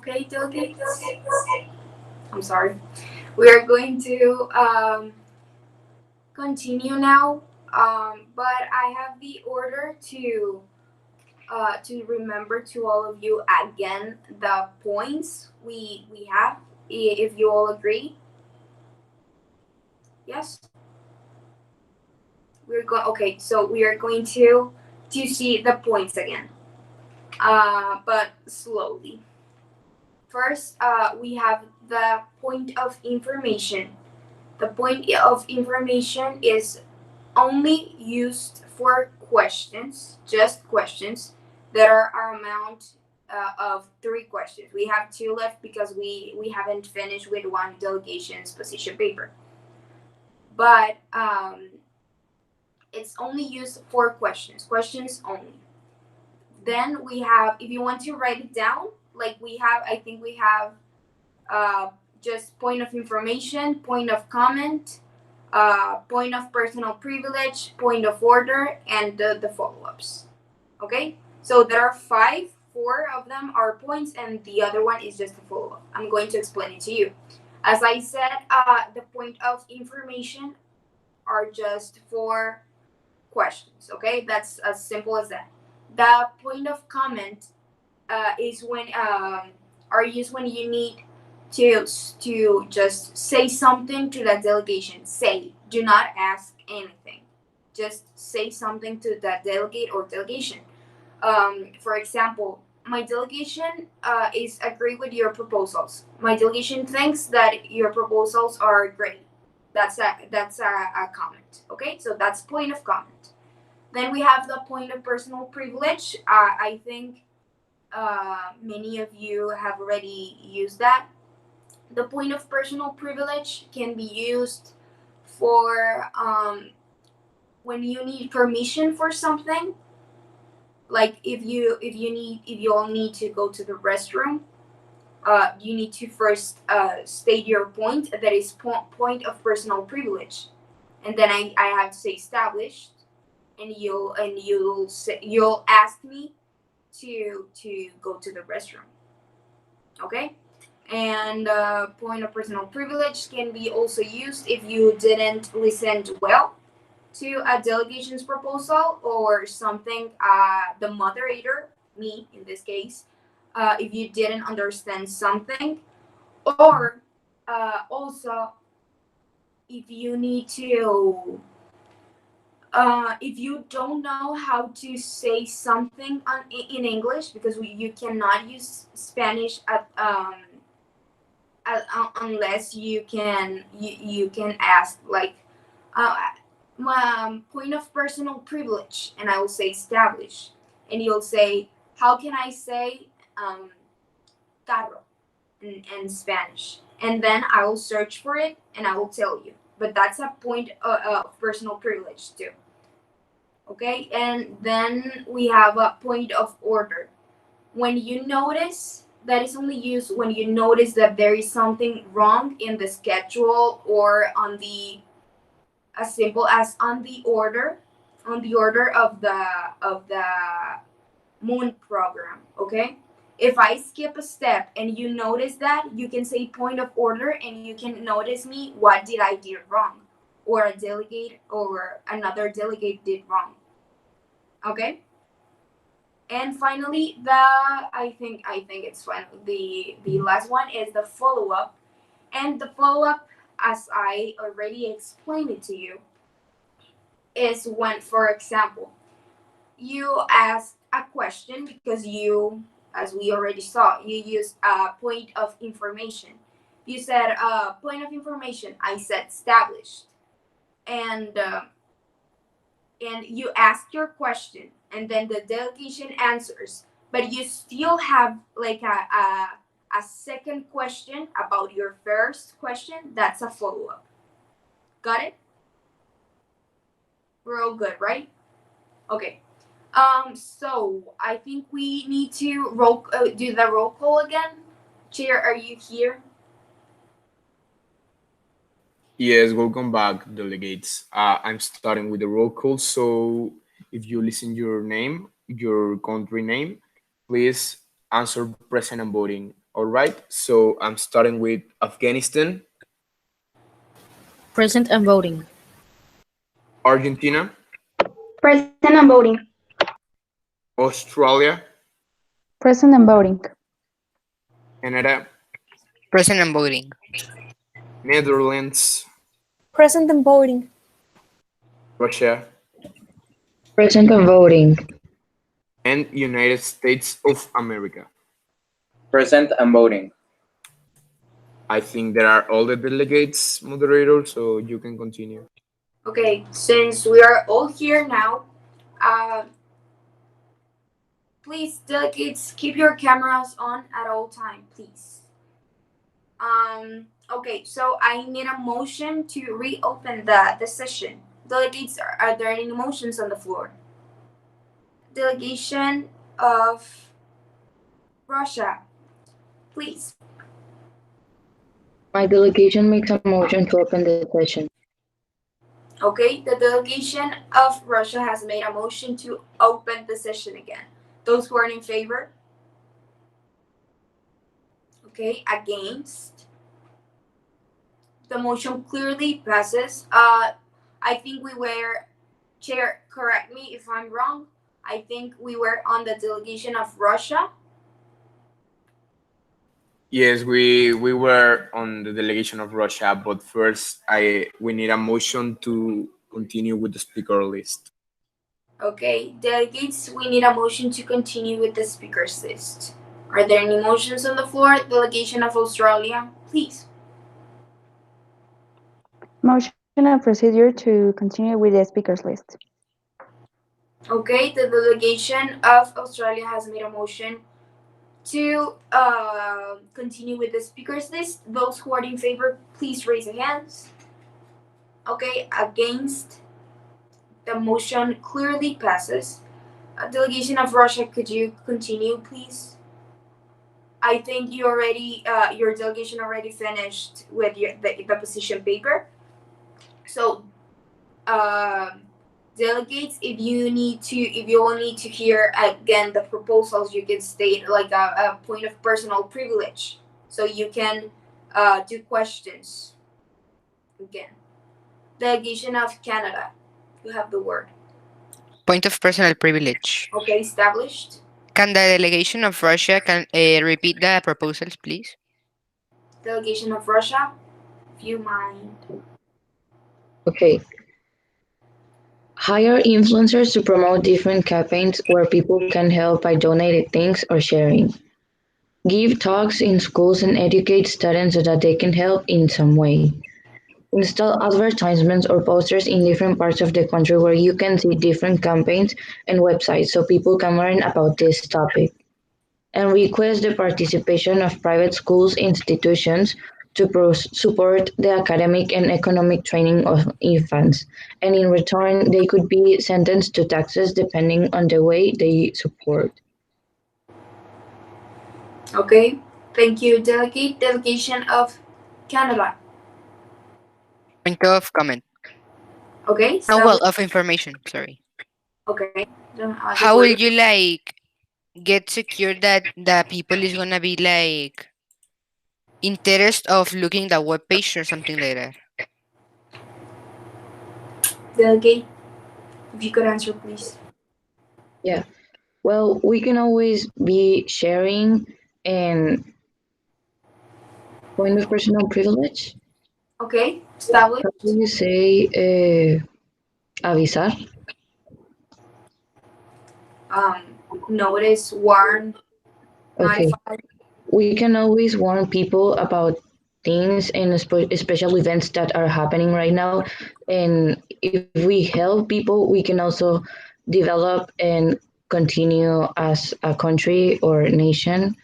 Okay, delegates. I'm sorry. We are going to continue now, but I have the order to remember to all of you again the points we have, if you all agree. Yes, we're going. Okay, so we are going to see the points again, but slowly. First, we have the point of information. The point of information is only used for questions, just questions that are amount of three questions. We have two left because we haven't finished with one delegation's position paper. But it's only used for questions only. Then we have, if you want to write it down, like we have, I think we have uh, just point of information, point of comment, point of personal privilege, point of order, and the follow ups. Okay? So there are five, four of them are points, and the other one is just a follow up. I'm going to explain it to you. As I said, the point of information are just for questions. Okay? That's as simple as that. The point of comment is when are used when you need to just say something to that delegation. Say, do not ask anything. Just say something to that delegate or delegation. For example, my delegation is agree with your proposals. My delegation thinks that your proposals are great. That's a comment. Okay, so that's point of comment. Then we have the point of personal privilege. I think many of you have already used that. The point of personal privilege can be used for when you need permission for something. Like if you all need to go to the restroom, you need to first state your point. That is point of personal privilege, and then I have to say established, and you'll ask me to go to the restroom. Okay, and point of personal privilege can be also used if you didn't listen well to a delegation's proposal or something. The moderator, me in this case, if you didn't understand something, or also if you need to. If you don't know how to say something in English, because you cannot use Spanish unless you can ask like uh, my point of personal privilege, and I will say establish, and you'll say how can I say carro in Spanish, and then I will search for it and I will tell you. But that's a point of personal privilege too. Okay, and then we have a point of order. When you notice, that is only used when you notice that there is something wrong in the schedule or on the, as simple as on the order of the moon program. Okay, if I skip a step and you notice that, you can say point of order, and you can notice me what did I do wrong, or a delegate or another delegate did wrong. Okay, and finally, I think it's fine. The last one is the follow up, and the follow up, as I already explained it to you, is when, for example, you ask a question because you, as we already saw, you use a point of information. You said point of information. I said established, and you ask your question, and then the delegation answers, but you still have like a second question about your first question. That's a follow-up. Got it? We're all good, right? Okay. So I think we need to do the roll call again. Chair, are you here?
Yes, welcome back, delegates. I'm starting with the roll call. So if you listen your name, your country name, please answer present and voting All right, so I'm starting with Afghanistan,
Present and voting.
Argentina,
Present and voting.
Australia,
Present and voting.
Canada,
Present and voting.
Netherlands,
Present and voting.
Russia,
Present and voting.
and United States of America.
Present and voting.
I think there are all the delegates, moderator, so you can continue.
Okay, since we are all here now, uh, please, delegates, keep your cameras on at all time, please. Okay, so I need a motion to reopen the session. Delegates, are there any motions on the floor? Delegation of Russia, please.
My delegation makes a motion to open the session.
Okay, the delegation of Russia has made a motion to open the session again. Those who are in favor? Okay, against? The motion clearly passes. I think we were, Chair, correct me if I'm wrong. I think we were on the delegation of Russia.
Yes, we were on the delegation of Russia, but first I we need a motion to continue with the speaker list.
Okay, delegates, we need a motion to continue with the speakers list. Are there any motions on the floor? Delegation of Australia, please.
Motion of procedure to continue with the speakers list.
Okay, the delegation of Australia has made a motion to continue with the speakers list. Those who are in favor, please raise your hands. Okay, against? The motion clearly passes. Delegation of Russia, could you continue, please? I think you already, your delegation already finished with the position paper. So, delegates, if you will need to hear again the proposals, you can state like a point of personal privilege, so you can do questions again. Delegation of Canada, you have the word.
Point of personal privilege.
Okay, established.
Can the delegation of Russia can repeat the proposals, please?
Delegation of Russia, if you mind.
Okay. Hire influencers to promote different campaigns where people can help by donating things or sharing. Give talks in schools and educate students so that they can help in some way. Install advertisements or posters in different parts of the country where you can see different campaigns and websites so people can learn about this topic. And request the participation of private schools institutions to support the academic and economic training of infants, and in return they could be sentenced to taxes depending on the way they support.
Okay, thank you. Delegation of Canada.
Point of comment.
Okay,
Oh, well,
established.
of information, sorry.
Okay, the
How will
word.
you like get secure that the people is gonna be like interest of looking the web page or something like that?
Delegate, if you could answer, please.
Yeah. Well, we can always be sharing and point of personal privilege.
Okay,
How
established.
do you say avisar?
Um, Notice, warn,
Okay.
notify.
We can always warn people about things and special events that are happening right now. And if we help people, we can also develop and continue as a country or nation.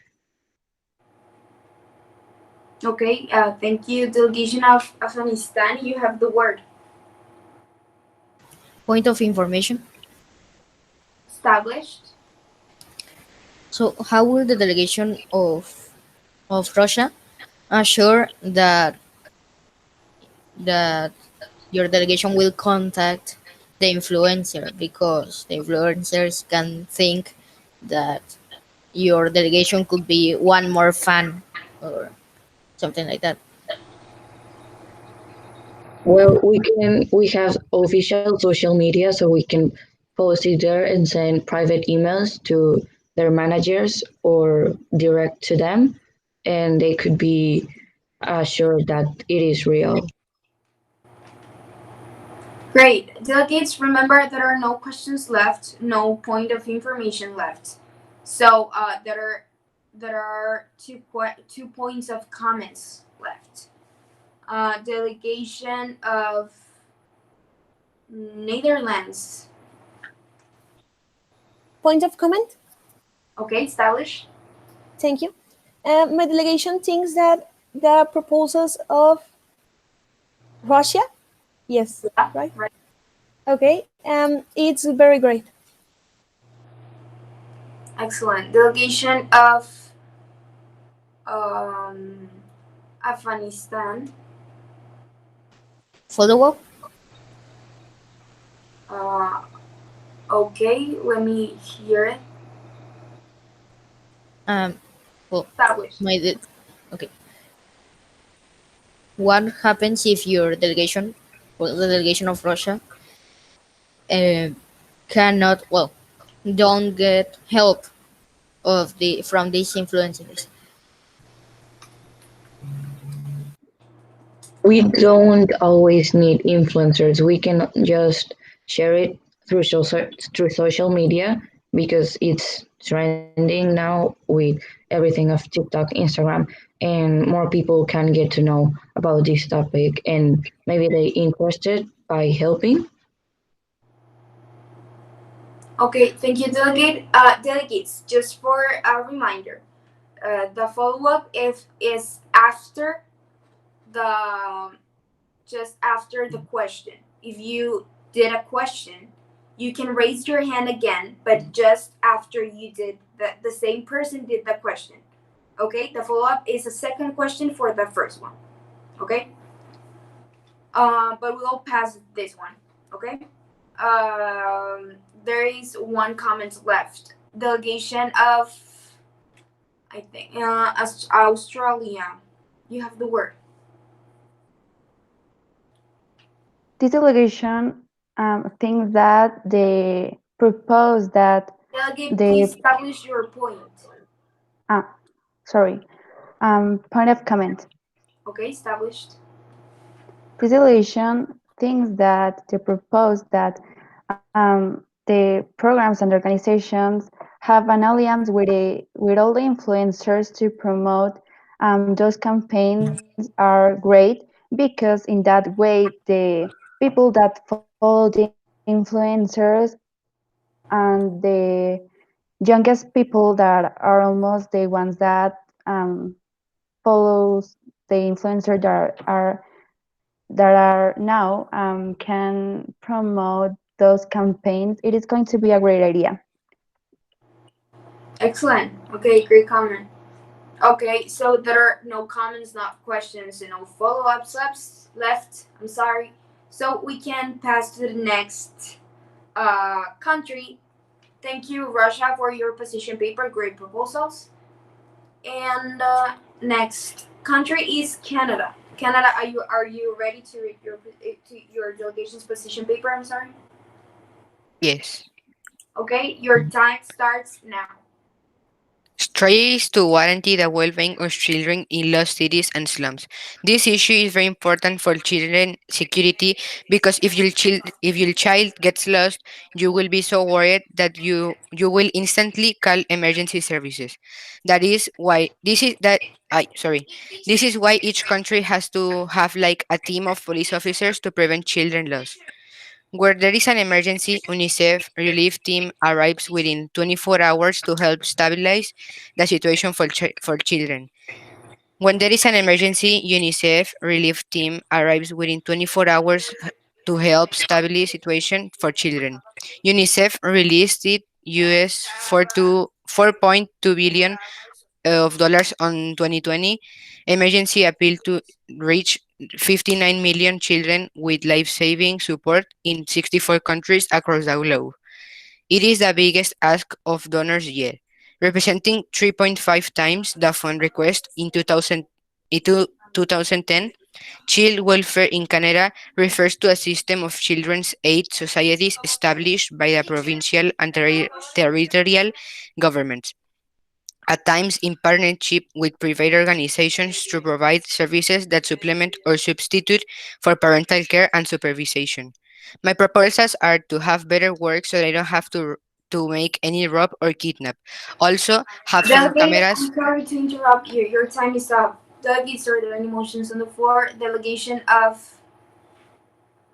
Okay, thank you. Delegation of Afghanistan, you have the word.
Point of information.
Established.
So, how will the delegation of Russia assure that your delegation will contact the influencer, because the influencers can think that your delegation could be one more fan or something like that.
Well, we have official social media, so we can post it there and send private emails to their managers or direct to them, and they could be assured that it is real.
Great. Delegates, remember there are no questions left, no point of information left. So there are two points of comments left. Delegation of Netherlands.
Point of comment?
Okay, established.
Thank you. My delegation thinks that the proposals of Russia, yes,
Yeah,
right?
right.
Okay, it's very great.
Excellent. Delegation of um, Afghanistan.
Follow up.
Uh, okay, let me hear it.
Um, well,
Established.
okay. What happens if your delegation, well, the delegation of Russia, uh, cannot, well, don't get help of the from these influencers?
We don't always need influencers. We can just share it through social media because it's trending now with everything of TikTok, Instagram, and more people can get to know about this topic and maybe they interested by helping.
Okay, thank you, delegate. Delegates, just for a reminder, the follow-up if is after the just after the question. If you did a question, you can raise your hand again, but just after you did the same person did the question. Okay, the follow-up is a second question for the first one. Okay, but we'll pass this one. Okay. There is one comment left. Delegation of, I think, Australia. You have the word.
This delegation thinks that they propose that
Delegate, please
the
establish your point.
ah, sorry, point of comment.
Okay, established.
This delegation thinks that they propose that the programs and organizations have an alliance with all the influencers to promote those campaigns are great because in that way the people that follow the influencers and the youngest people that are almost the ones that follows the influencer that are now can promote those campaigns. It is going to be a great idea.
Excellent. Okay, great comment. Okay, so there are no comments, not questions, and no follow-ups left. I'm sorry. So we can pass to the next country. Thank you, Russia, for your position paper. Great proposals. And next country is Canada. Canada, are you ready to read your delegation's position paper? I'm sorry.
Yes.
Okay, your time starts now.
Strategies to guarantee the well-being of children in lost cities and slums. This issue is very important for children security because if your child gets lost, you will be so worried that you will instantly call emergency services. That is why this is that I sorry. This is why each country has to have like a team of police officers to prevent children loss. Where there is an emergency, UNICEF relief team arrives within 24 hours to help stabilize the situation for children. When there is an emergency, UNICEF relief team arrives within 24 hours to help stabilize situation for children. UNICEF released it US 4.2 billion of dollars on 2020 emergency appeal to reach 59 million children with life-saving support in 64 countries across the globe. It is the biggest ask of donors yet. representing 3.5 times the fund request in 2010. Child welfare in Canada refers to a system of children's aid societies established by the provincial and territorial governments, at times in partnership with private organizations to provide services that supplement or substitute for parental care and supervision. My proposals are to have better work so they don't have to make any rob or kidnap. Also, have some
Delegate,
cameras.
I'm sorry to interrupt you. Your time is up. Delegates, are there any motions on the floor?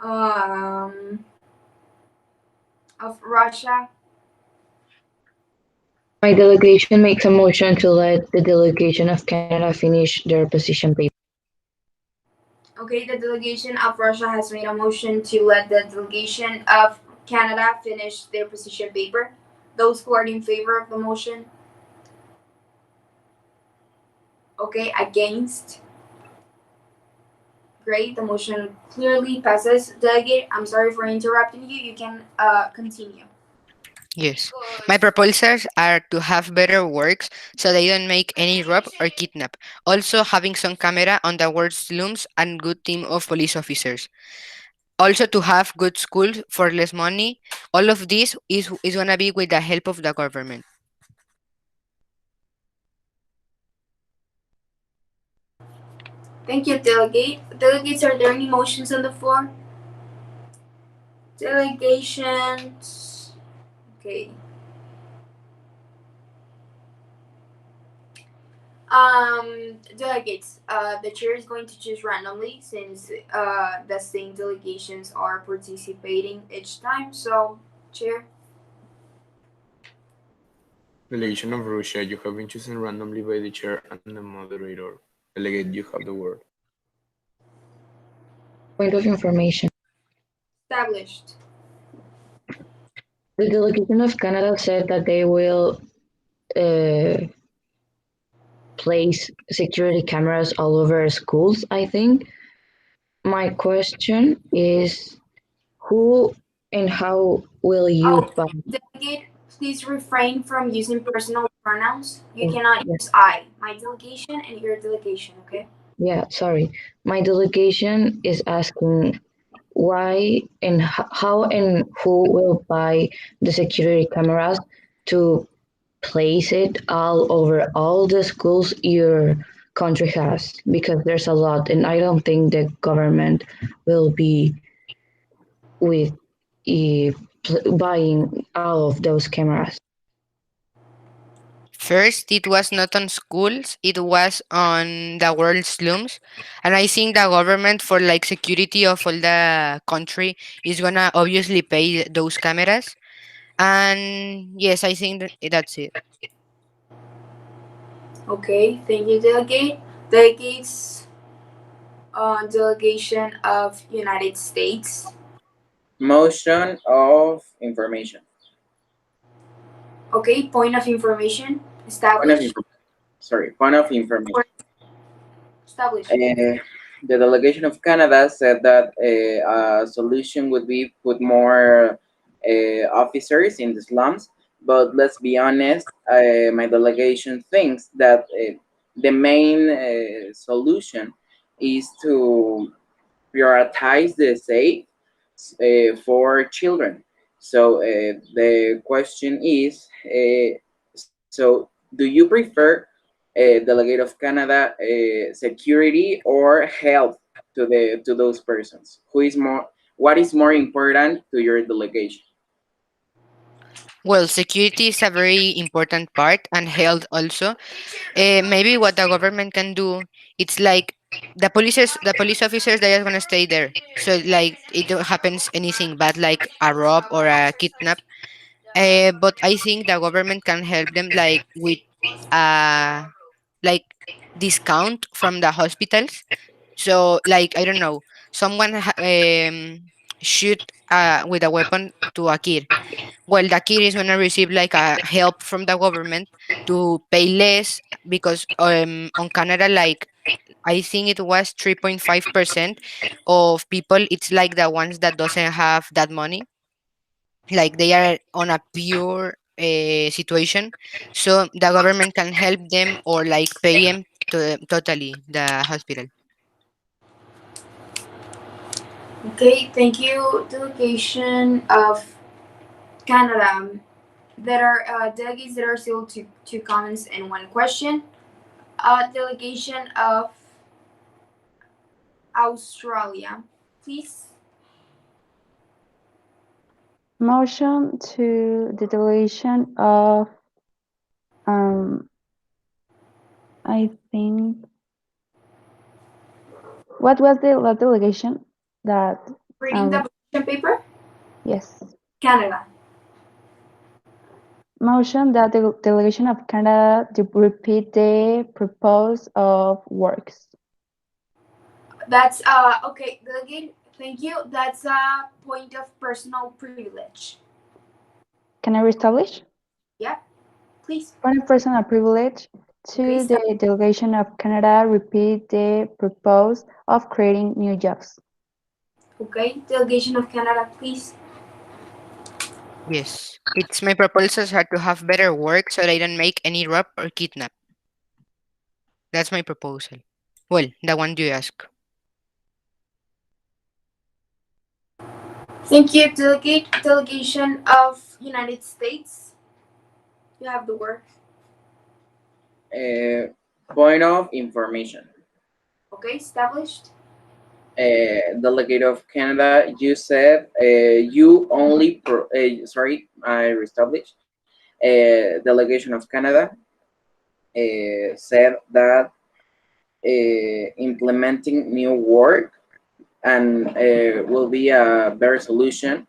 Um of Russia.
My delegation makes a motion to let the delegation of Canada finish their position paper.
Okay, the delegation of Russia has made a motion to let the delegation of Canada finish their position paper. Those who are in favor of the motion, okay, against. Great, the motion clearly passes. Delegate, I'm sorry for interrupting you. You can continue.
Yes. My proposals are to have better works so they don't make any rob or kidnap. Also, having some camera on the slums and good team of police officers. Also, to have good schools for less money. All of this is gonna be with the help of the government.
Thank you, delegate. Delegates, are there any motions on the floor? Delegations. Okay. Delegates. The chair is going to choose randomly since the same delegations are participating each time. So, chair.
Delegation of Russia, you have been chosen randomly by the chair and the moderator. Delegate, you have the word.
Point of information.
Established.
The delegation of Canada said that they will uh, place security cameras all over schools, I think. My question is who and how will you
Oh,
buy?
delegate, please refrain from using personal pronouns. You
Oh,
cannot
yeah,
use I. My delegation and your delegation, okay?
yeah, sorry. My delegation is asking why and how and who will buy the security cameras to place it all over all the schools your country has, because there's a lot and I don't think the government will be with buying all of those cameras.
First, it was not on schools, it was on the world slums. And I think the government, for like security of all the country, is gonna obviously pay those cameras. And yes, I think that's it.
Okay, thank you, delegate. Delegates, delegation of United States.
Motion of information.
Okay, point of information.
Point of
Established.
information. Sorry, point of information.
Established.
The delegation of Canada said that a solution would be put more officers in the slums. But let's be honest, my delegation thinks that the main solution is to prioritize the safe for children. So the question is, so do you prefer delegate of Canada security or health to those persons? Who is more? What is more important to your delegation?
Well, security is a very important part, and health also. Maybe what the government can do, it's like the police officers, they are gonna stay there. So like it don't happens anything bad, like a rob or a kidnap. But I think the government can help them like with uh like discount from the hospitals. So like I don't know, someone shoot with a weapon to a kid. Well, the kid is gonna receive like a help from the government to pay less because on Canada, like I think it was 3.5% of people, it's like the ones that doesn't have that money, like they are on a pure situation, so the government can help them or like pay them to totally the hospital.
Okay, thank you. Delegation of Canada. There are delegates that are still two comments and one question. Delegation of Australia, please.
Motion to the delegation of, um, I think, what was the delegation that,
Reading the position paper.
yes.
Canada.
Motion that the delegation of Canada to repeat the purpose of works.
That's okay. Delegate. Thank you. That's a point of personal privilege.
Can I reestablish?
Yeah, please.
Point of personal privilege
Okay,
to the delegation of Canada repeat the purpose of creating new jobs.
Okay, delegation of Canada, please.
Yes, it's my proposals are to have better work so they don't make any rob or kidnap. That's my proposal. Well, the one you ask.
Thank you, delegate. Delegation of United States. You have the word.
Point of information.
Okay, established.
Delegate of Canada, you said you only, sorry, I reestablished. Delegation of Canada said that implementing new work and will be a better solution.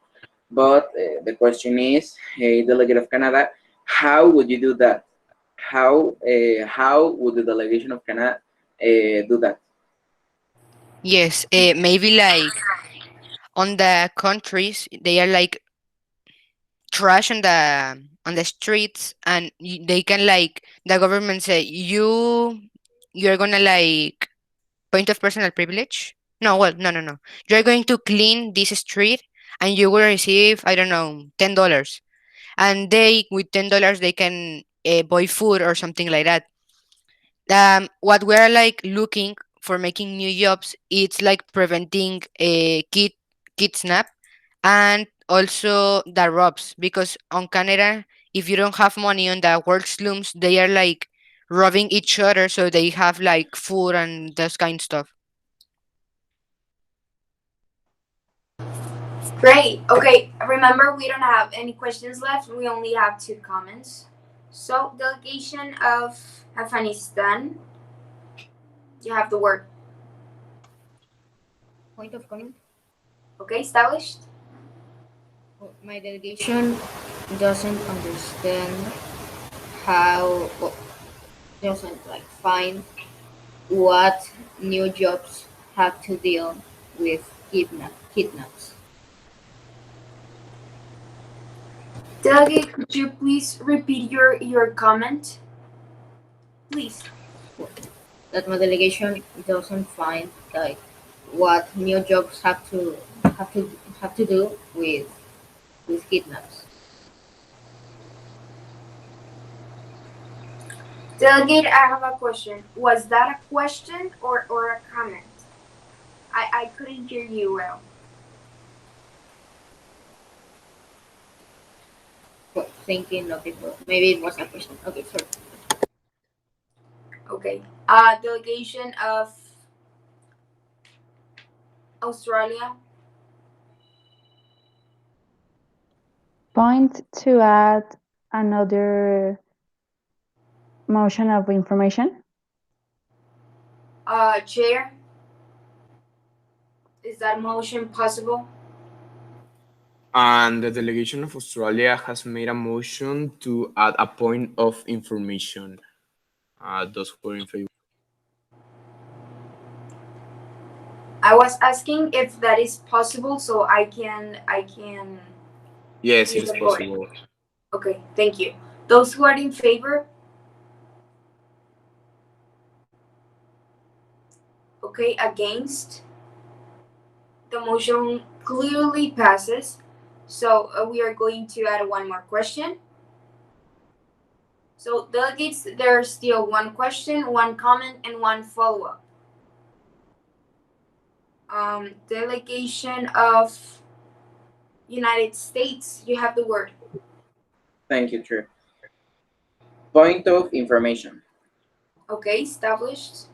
But the question is, hey, delegate of Canada, how would you do that? How would the delegation of Canada do that?
Yes, maybe like on the countries they are like trash on the streets, and they can like the government say you're gonna like point of personal privilege. No, well, no. You're going to clean this street, and you will receive I don't know $10, and they with $10 they can buy food or something like that. What we're like looking for making new jobs, it's like preventing a kidnap and also the robs, because on Canada, if you don't have money on the work slums, they are like robbing each other, so they have like food and those kind of stuff.
Great. Okay, remember we don't have any questions left. We only have two comments. So, delegation of Afghanistan. You have the word.
Point of comment.
Okay, established.
My delegation doesn't understand how, well, doesn't like find what new jobs have to deal with kidnaps.
Delegate, could you please repeat your comment? Please.
That my delegation doesn't find like what new jobs have to have to do with kidnaps.
Delegate, I have a question. Was that a question or a comment? I couldn't hear you well.
Well, thinking of it, well, maybe it was a question. Okay, sorry.
Okay. Delegation of Australia.
Point to add another motion of information.
Chair. Is that motion possible?
And the delegation of Australia has made a motion to add a point of information. Those who are in favor.
I was asking if that is possible, so I can
Yes, it
use
is
the board.
possible.
Okay, thank you. Those who are in favor. Okay, against. The motion clearly passes. So we are going to add one more question. So delegates, there's still one question, one comment, and one follow-up. Delegation of United States, you have the word.
Thank you, True. Point of information.
Okay, established.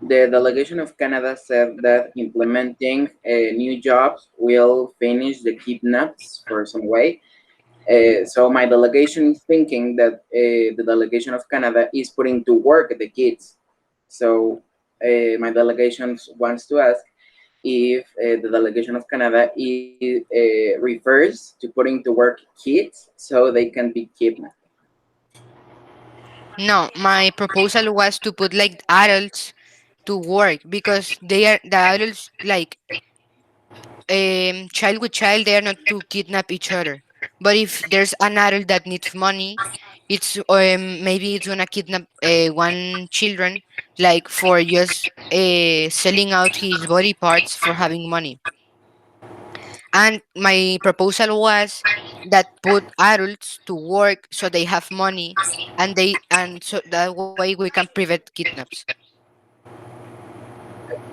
The delegation of Canada said that implementing new jobs will finish the kidnaps for some way. So my delegation is thinking that the delegation of Canada is putting to work the kids. So my delegation wants to ask if the delegation of Canada refers to putting to work kids so they can be kidnapped.
No, my proposal was to put like adults to work because they are the adults like child with child, they are not to kidnap each other. But if there's an adult that needs money, it's maybe it's gonna kidnap one children like for just selling out his body parts for having money. And my proposal was that put adults to work so they have money and so that way we can prevent kidnaps.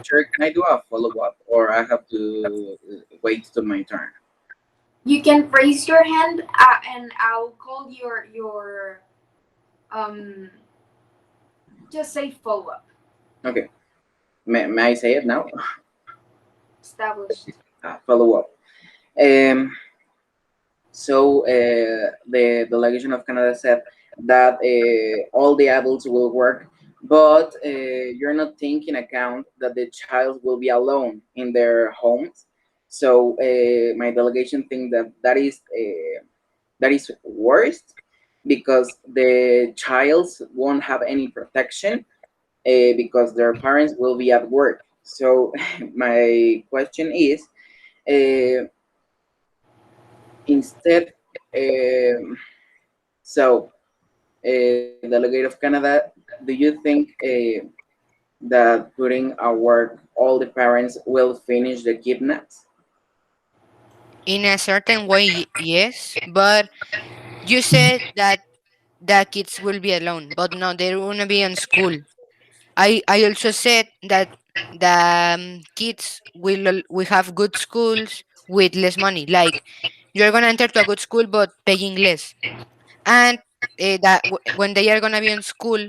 Sure, can I do a follow up or I have to wait to my turn?
You can raise your hand, and I'll call your just say follow-up.
Okay, may I say it now?
Established.
Follow up. Um, So the delegation of Canada said that all the adults will work, but you're not taking account that the child will be alone in their homes. So my delegation think that that is worst because the childs won't have any protection because their parents will be at work. So my question is, instead. Um, So, delegate of Canada, do you think that putting a work all the parents will finish the kidnaps?
In a certain way, yes, but you said that the kids will be alone, but no, they're gonna be in school. I also said that the kids will have good schools with less money. Like you're gonna enter to a good school, but paying less. And when they are gonna be in school,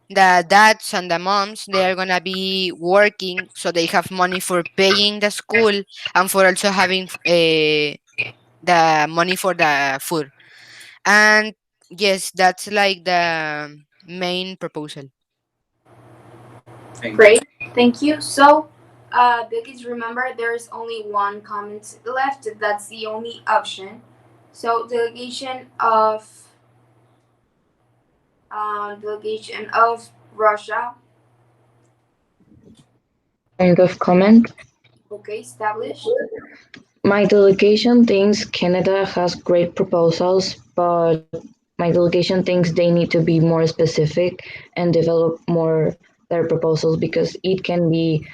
the dads and the moms they are gonna be working, so they have money for paying the school and for also having the money for the food. And yes, that's like the main proposal.
Thank you.
Great, thank you. So, Dickies, remember there's only one comment left. That's the only option. So, delegation of Russia.
Point of comment.
Okay, established.
My delegation thinks Canada has great proposals, but my delegation thinks they need to be more specific and develop more their proposals because it can be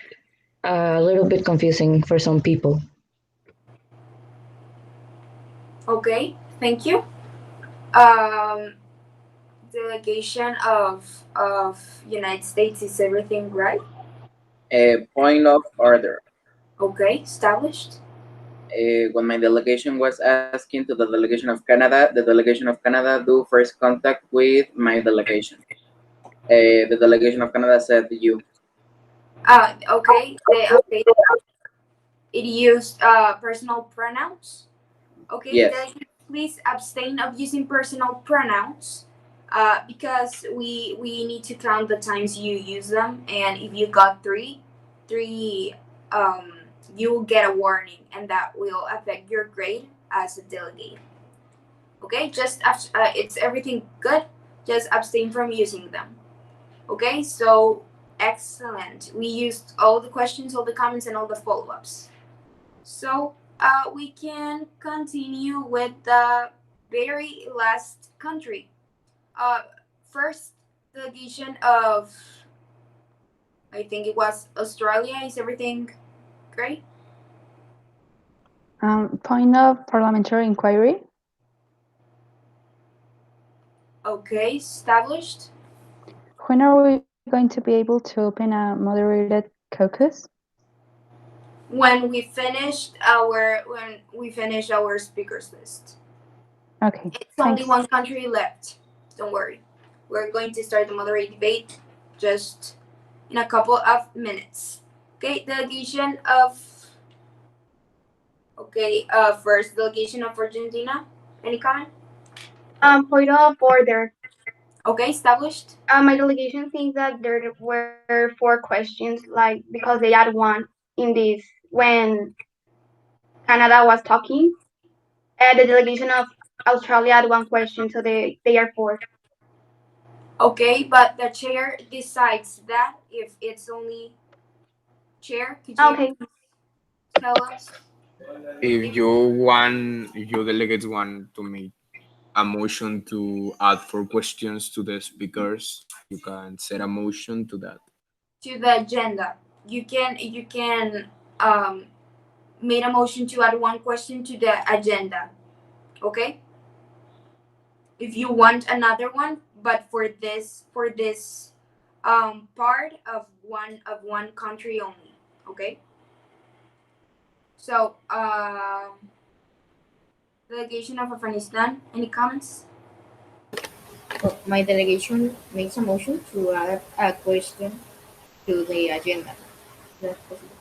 a little bit confusing for some people.
Okay, thank you. Um, delegation of United States, is everything right?
Point of order.
Okay, established.
When my delegation was asking to the delegation of Canada, the delegation of Canada do first contact with my delegation. The delegation of Canada said you.
Okay. It used personal pronouns. Okay,
Yes.
then please abstain of using personal pronouns, because we need to count the times you use them, and if you got three, you will get a warning, and that will affect your grade as a delegate. Okay, it's everything good. Just abstain from using them. Okay, so excellent. We used all the questions, all the comments, and all the follow-ups. So we can continue with the very last country. Uh, First delegation of, I think it was Australia. Is everything great?
Point of parliamentary inquiry.
Okay, established.
When are we going to be able to open a moderated caucus?
When we finish our speakers list.
Okay,
It's only
thanks.
one country left. Don't worry. We're going to start the moderate debate just in a couple of minutes. Okay, delegation of first delegation of Argentina. Any comment?
Point of order.
Okay, established.
My delegation thinks that there were four questions, like because they add one in this when Canada was talking. The delegation of Australia had one question, so they are four.
Okay, but the chair decides that if it's only chair. Could you
Okay.
tell us?
If you delegates want to make a motion to add 4 questions to the speakers, you can set a motion to that.
To the agenda. You can um made a motion to add one question to the agenda. Okay? If you want another one, but for this part of one country only. Okay? So delegation of Afghanistan, any comments?
Oh, my delegation makes a motion to add a question to the agenda. That's possible.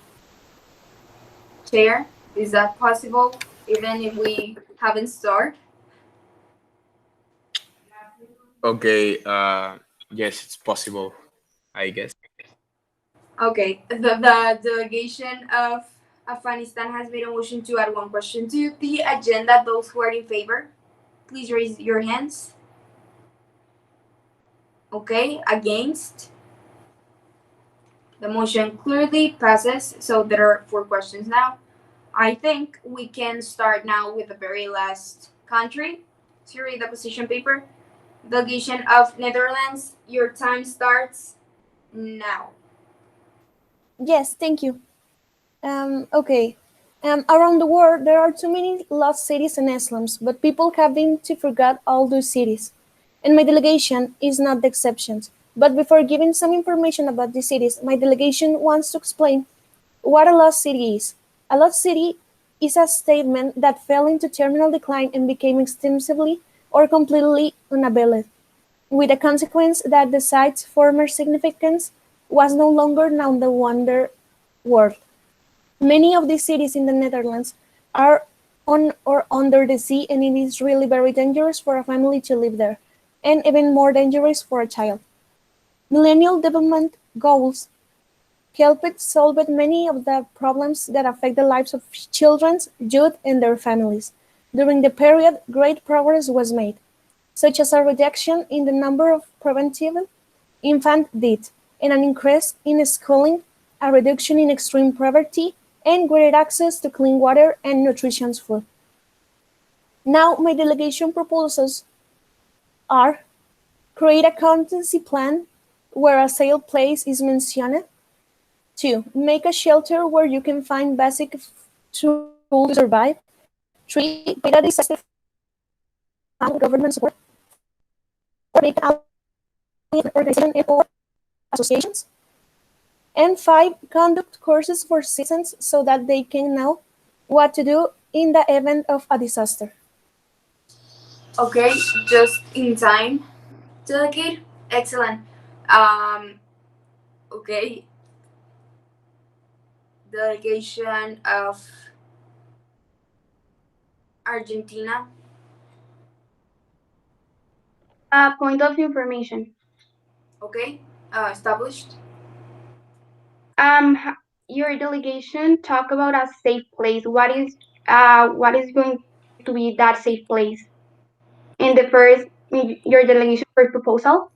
Chair, is that possible even if we haven't started?
Okay, yes, it's possible, I guess.
Okay, the delegation of Afghanistan has made a motion to add one question to the agenda. Those who are in favor, please raise your hands. Okay, against? The motion clearly passes, so there are 4 questions now. I think we can start now with the very last country. To read the position paper. Delegation of Netherlands, your time starts now.
Yes, thank you. Okay. Around the world, there are too many lost cities and Islams, but people have been to forget all those cities. And my delegation is not the exception. But before giving some information about the cities, my delegation wants to explain what a lost city is. A lost city is a statement that fell into terminal decline and became extensively or completely unavailable, with the consequence that the site's former significance was no longer known the wonder world. Many of these cities in the Netherlands are on or under the sea, and it is really very dangerous for a family to live there, and even more dangerous for a child. Millennial Development Goals helped solve many of the problems that affect the lives of children, youth, and their families. During the period, great progress was made, such as a reduction in the number of preventable infant deaths, and an increase in schooling, a reduction in extreme poverty, and greater access to clean water and nutritious food. Now, my delegation proposals are: create a contingency plan where a safe place is mentioned. 2. Make a shelter where you can find basic tools to survive. 3. Create a disaster fund with government support. 4. Make an alliance with organizations and or associations. And 5. Conduct courses for citizens so that they can know what to do in the event of a disaster.
Okay, just in time. Delegate, excellent. Um, okay, delegation of Argentina.
Point of information.
Okay, established.
Your delegation talk about a safe place. What is going to be that safe place in the first in your delegation first proposal?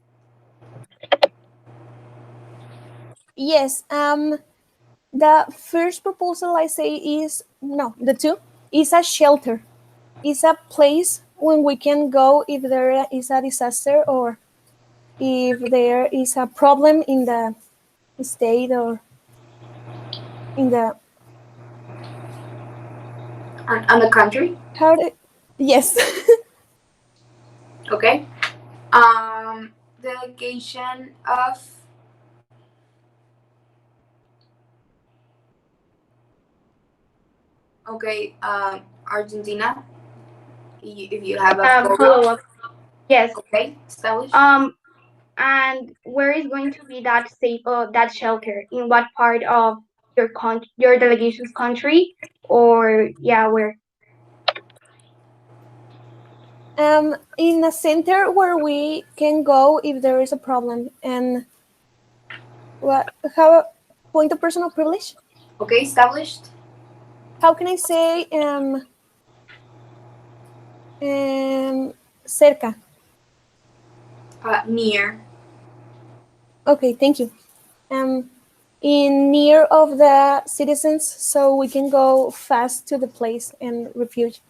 Yes, the first proposal I say is no, the two is a shelter. It's a place when we can go if there is a disaster or if there is a problem in the state or in the
On the country.
how do, yes.
Okay. Delegation of okay, Argentina. If you have a
Follow
follow-up,
up. Yes.
okay, established.
And where is going to be that safe that shelter? In what part of your delegation's country? Or yeah, where?
In a center where we can go if there is a problem. And what? How? Point of personal privilege?
Okay, established.
How can I say cerca?
Near.
Okay, thank you. Um, in near of the citizens, so we can go fast to the place and refuge.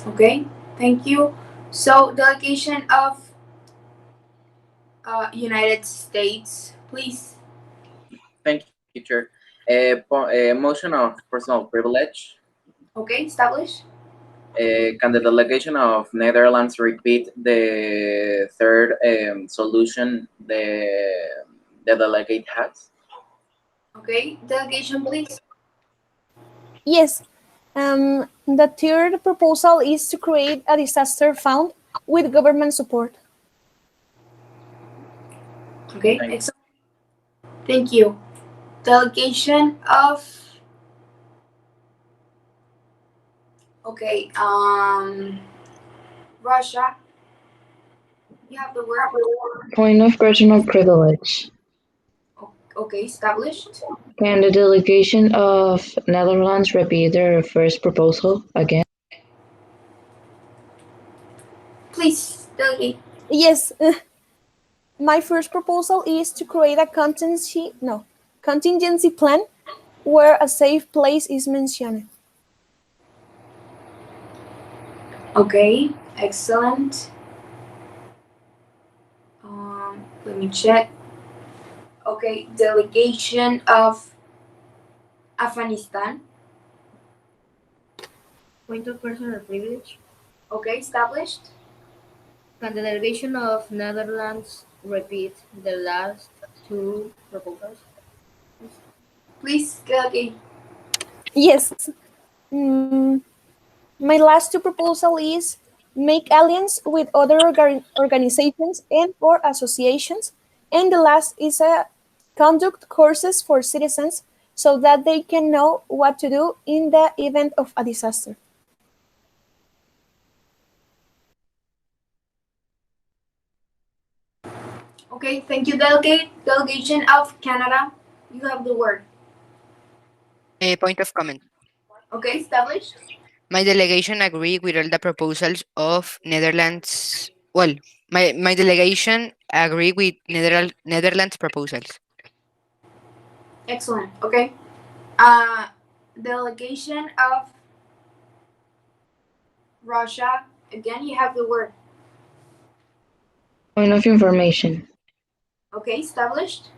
Okay, thank you. So delegation of United States, please.
Thank you, Chair. Motion of personal privilege.
Okay, established.
Can the delegation of Netherlands repeat the third solution the delegate has?
Okay, delegation, please.
Yes. The third proposal is to create a disaster fund with government support.
Okay,
Thank you.
excellent. Thank you. Delegation of okay, Russia. You have the word.
Point of personal privilege.
Okay, established.
Can the delegation of Netherlands repeat their first proposal again?
Please, delegate.
Yes. My first proposal is to create a contingency plan where a safe place is mentioned.
Okay, excellent. Let me check. Okay, delegation of Afghanistan.
Point of personal privilege.
Okay, established.
Can the delegation of Netherlands repeat the last two proposals?
Please, delegate.
Yes. Mm, my last two proposal is make alliance with other organizations and or associations, and the last is a conduct courses for citizens so that they can know what to do in the event of a disaster.
Okay, thank you, delegate. Delegation of Canada. You have the word.
A point of comment.
Okay, established.
My delegation agree with all the proposals of Netherlands. Well, my delegation agree with Netherlands proposals.
Excellent. Okay. Uh, delegation of Russia. Again, you have the word.
Point of information.
Okay, established.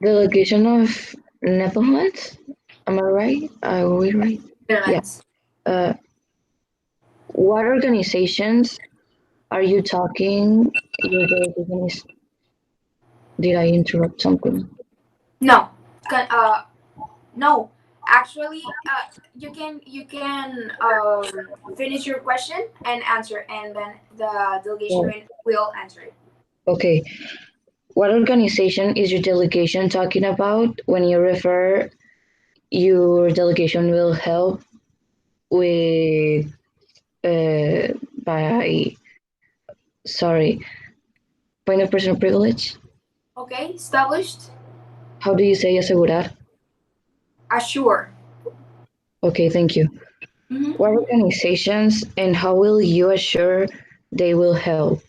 Delegation of Netherlands? Am I right? Are we right? Yeah.
Netherlands.
Uh, what organizations are you talking? Your delegation is. Did I interrupt something?
No. No. Actually, you can finish your question and answer, and then the delegation
Oh,
will answer it.
okay. What organization is your delegation talking about when you refer your delegation will help with by sorry point of personal privilege?
Okay, established.
How do you say asegurar?
Assure.
Okay, thank you. What
Mm-hmm.
organizations and how will you assure they will help?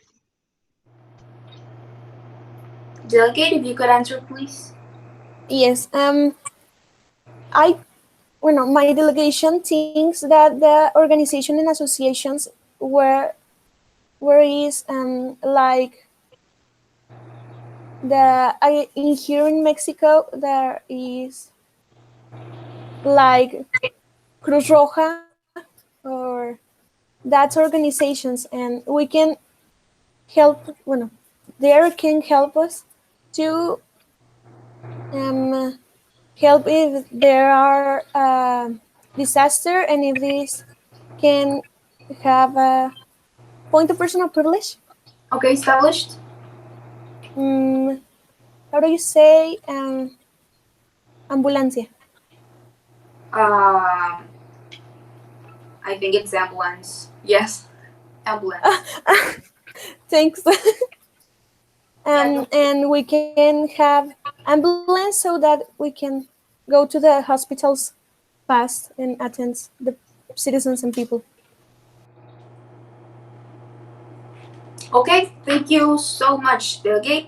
Delegate, if you could answer, please.
Yes. I my delegation thinks that the organization and associations where is like in here in Mexico there is like Cruz Roja or that's organizations, and we can help. Bueno, they can help us to help if there are disaster, and if this can have a point of personal privilege.
Okay, established.
Mm, how do you say ambulancia?
Um, I think it's ambulance. Yes, ambulance.
Thanks.
Yeah, no.
And we can have ambulance so that we can go to the hospitals fast and attend the citizens and people.
Okay, thank you so much, Delegate.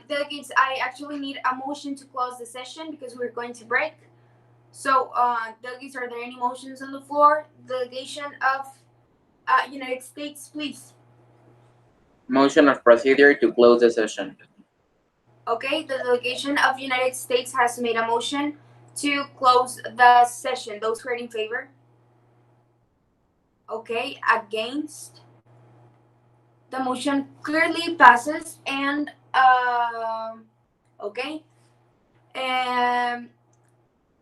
Delegates, I actually need a motion to close the session because we're going to break. So, delegates, are there any motions on the floor? Delegation of United States, please.
Motion of procedure to close the session.
Okay, the delegation of United States has made a motion to close the session. Those who are in favor? Okay, against? The motion clearly passes, and okay.